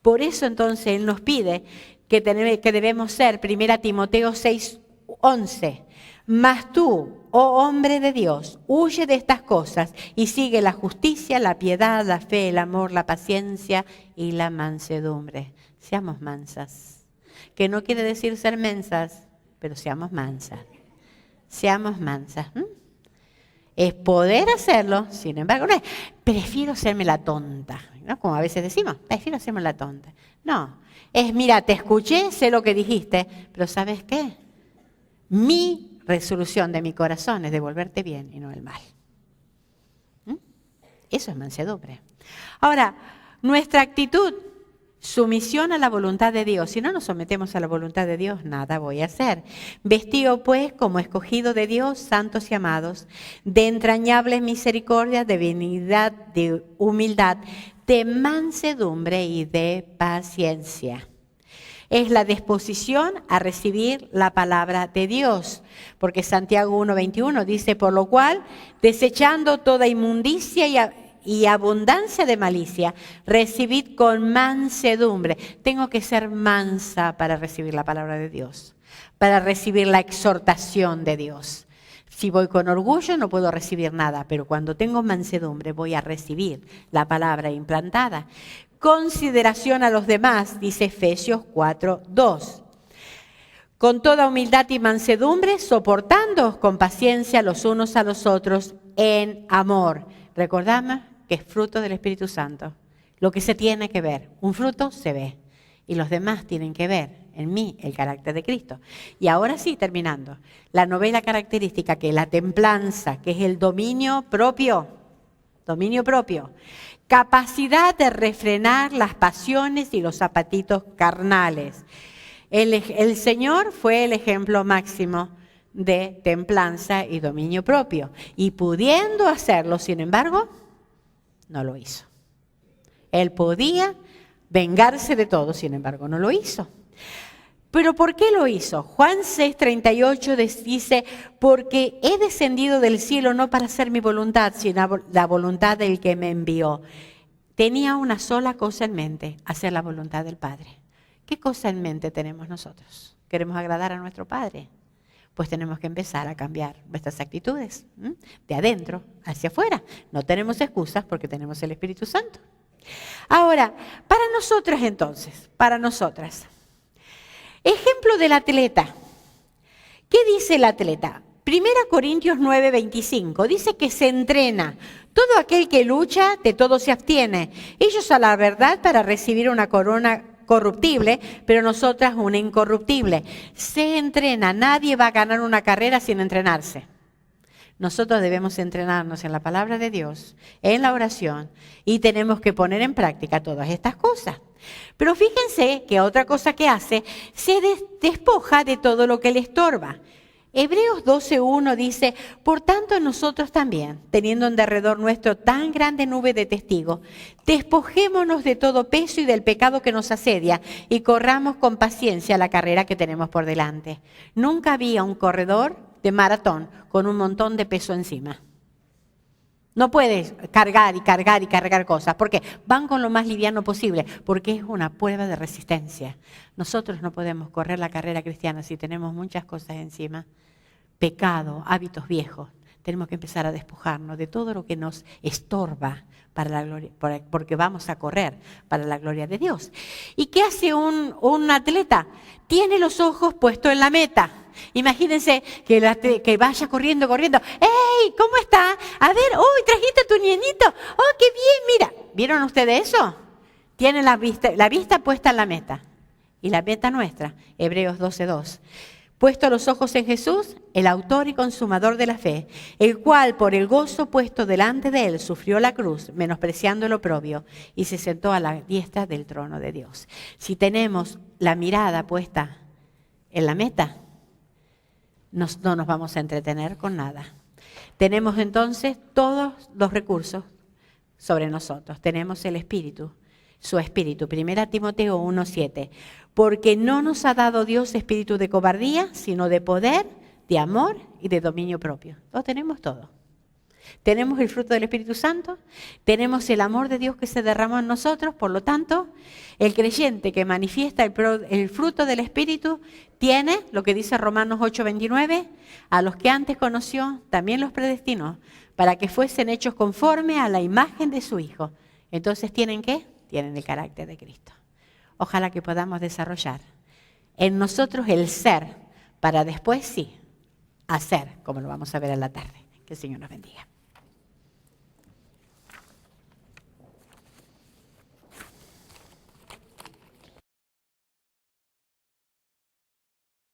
Por eso entonces Él nos pide que debemos ser, 1 Timoteo 6:11, mas tú, oh hombre de Dios, huye de estas cosas y sigue la justicia, la piedad, la fe, el amor, la paciencia y la mansedumbre. Seamos mansas, que no quiere decir ser mensas, pero seamos mansas. Seamos mansas. Es poder hacerlo, sin embargo, no es, prefiero hacerme la tonta, ¿no? Como a veces decimos, prefiero hacerme la tonta. No, es, mira, te escuché, sé lo que dijiste, pero ¿sabes qué? Mi resolución de mi corazón es devolverte bien y no el mal. Eso es mansedumbre. Ahora, nuestra actitud, sumisión a la voluntad de Dios. Si no nos sometemos a la voluntad de Dios, nada voy a hacer. Vestido pues como escogido de Dios, santos y amados, de entrañables misericordias, de benignidad, de humildad, de mansedumbre y de paciencia. Es la disposición a recibir la palabra de Dios. Porque Santiago 1:21 dice, por lo cual, desechando toda inmundicia y abundancia de malicia, recibid con mansedumbre. Tengo que ser mansa para recibir la palabra de Dios, para recibir la exhortación de Dios. Si voy con orgullo no puedo recibir nada, pero cuando tengo mansedumbre voy a recibir la palabra implantada. Consideración a los demás, dice Efesios 4:2. Con toda humildad y mansedumbre, soportándoos con paciencia los unos a los otros en amor. Recordamos que es fruto del Espíritu Santo. Lo que se tiene que ver, un fruto se ve y los demás tienen que ver en mí el carácter de Cristo. Y ahora sí, terminando, la novena característica que es la templanza, que es el dominio propio, capacidad de refrenar las pasiones y los apetitos carnales. El Señor fue el ejemplo máximo de templanza y dominio propio. Y pudiendo hacerlo, sin embargo, no lo hizo. Él podía vengarse de todo, sin embargo, no lo hizo. ¿Pero por qué lo hizo? Juan 6:38 dice, porque he descendido del cielo no para hacer mi voluntad, sino la voluntad del que me envió. Tenía una sola cosa en mente, hacer la voluntad del Padre. ¿Qué cosa en mente tenemos nosotros? ¿Queremos agradar a nuestro Padre? Pues tenemos que empezar a cambiar nuestras actitudes, de adentro hacia afuera. No tenemos excusas porque tenemos el Espíritu Santo. Ahora, para nosotras entonces, para nosotras. Ejemplo del atleta. ¿Qué dice el atleta? 1 Corintios 9:25 dice que se entrena. Todo aquel que lucha, de todo se abstiene. Ellos a la verdad para recibir una corona corruptible, pero nosotras una incorruptible. Se entrena. Nadie va a ganar una carrera sin entrenarse. Nosotros debemos entrenarnos en la palabra de Dios, en la oración, y tenemos que poner en práctica todas estas cosas. Pero fíjense que otra cosa que hace, se despoja de todo lo que le estorba. Hebreos 12:1 dice, por tanto nosotros también, teniendo en derredor nuestro tan grande nube de testigos, despojémonos de todo peso y del pecado que nos asedia y corramos con paciencia la carrera que tenemos por delante. Nunca había un corredor de maratón con un montón de peso encima. No puedes cargar y cargar y cargar cosas, porque van con lo más liviano posible, porque es una prueba de resistencia. Nosotros no podemos correr la carrera cristiana si tenemos muchas cosas encima. Pecado, hábitos viejos. Tenemos que empezar a despojarnos de todo lo que nos estorba para la gloria, porque vamos a correr para la gloria de Dios. ¿Y qué hace un atleta? Tiene los ojos puestos en la meta. Imagínense que vaya corriendo. ¡Ey! ¿Cómo está? A ver, ¡uy! ¿Trajiste a tu niñito? ¡Oh, qué bien! Mira, ¿vieron ustedes eso? Tienen la vista puesta en la meta. Y la meta nuestra, Hebreos 12:2. Puesto los ojos en Jesús, el autor y consumador de la fe, el cual por el gozo puesto delante de él sufrió la cruz, menospreciando el oprobio, y se sentó a la diestra del trono de Dios. Si tenemos la mirada puesta en la meta, no nos vamos a entretener con nada. Tenemos entonces todos los recursos sobre nosotros. Tenemos el Espíritu, su Espíritu. 1 Timoteo 1:7. Porque no nos ha dado Dios espíritu de cobardía, sino de poder, de amor y de dominio propio. Lo tenemos todo. Tenemos el fruto del Espíritu Santo, tenemos el amor de Dios que se derramó en nosotros, por lo tanto, el creyente que manifiesta el fruto del Espíritu tiene lo que dice Romanos 8:29, a los que antes conoció, también los predestinó, para que fuesen hechos conforme a la imagen de su Hijo. Entonces, ¿tienen qué? Tienen el carácter de Cristo. Ojalá que podamos desarrollar en nosotros el ser, para después sí, hacer, como lo vamos a ver en la tarde. Que el Señor nos bendiga.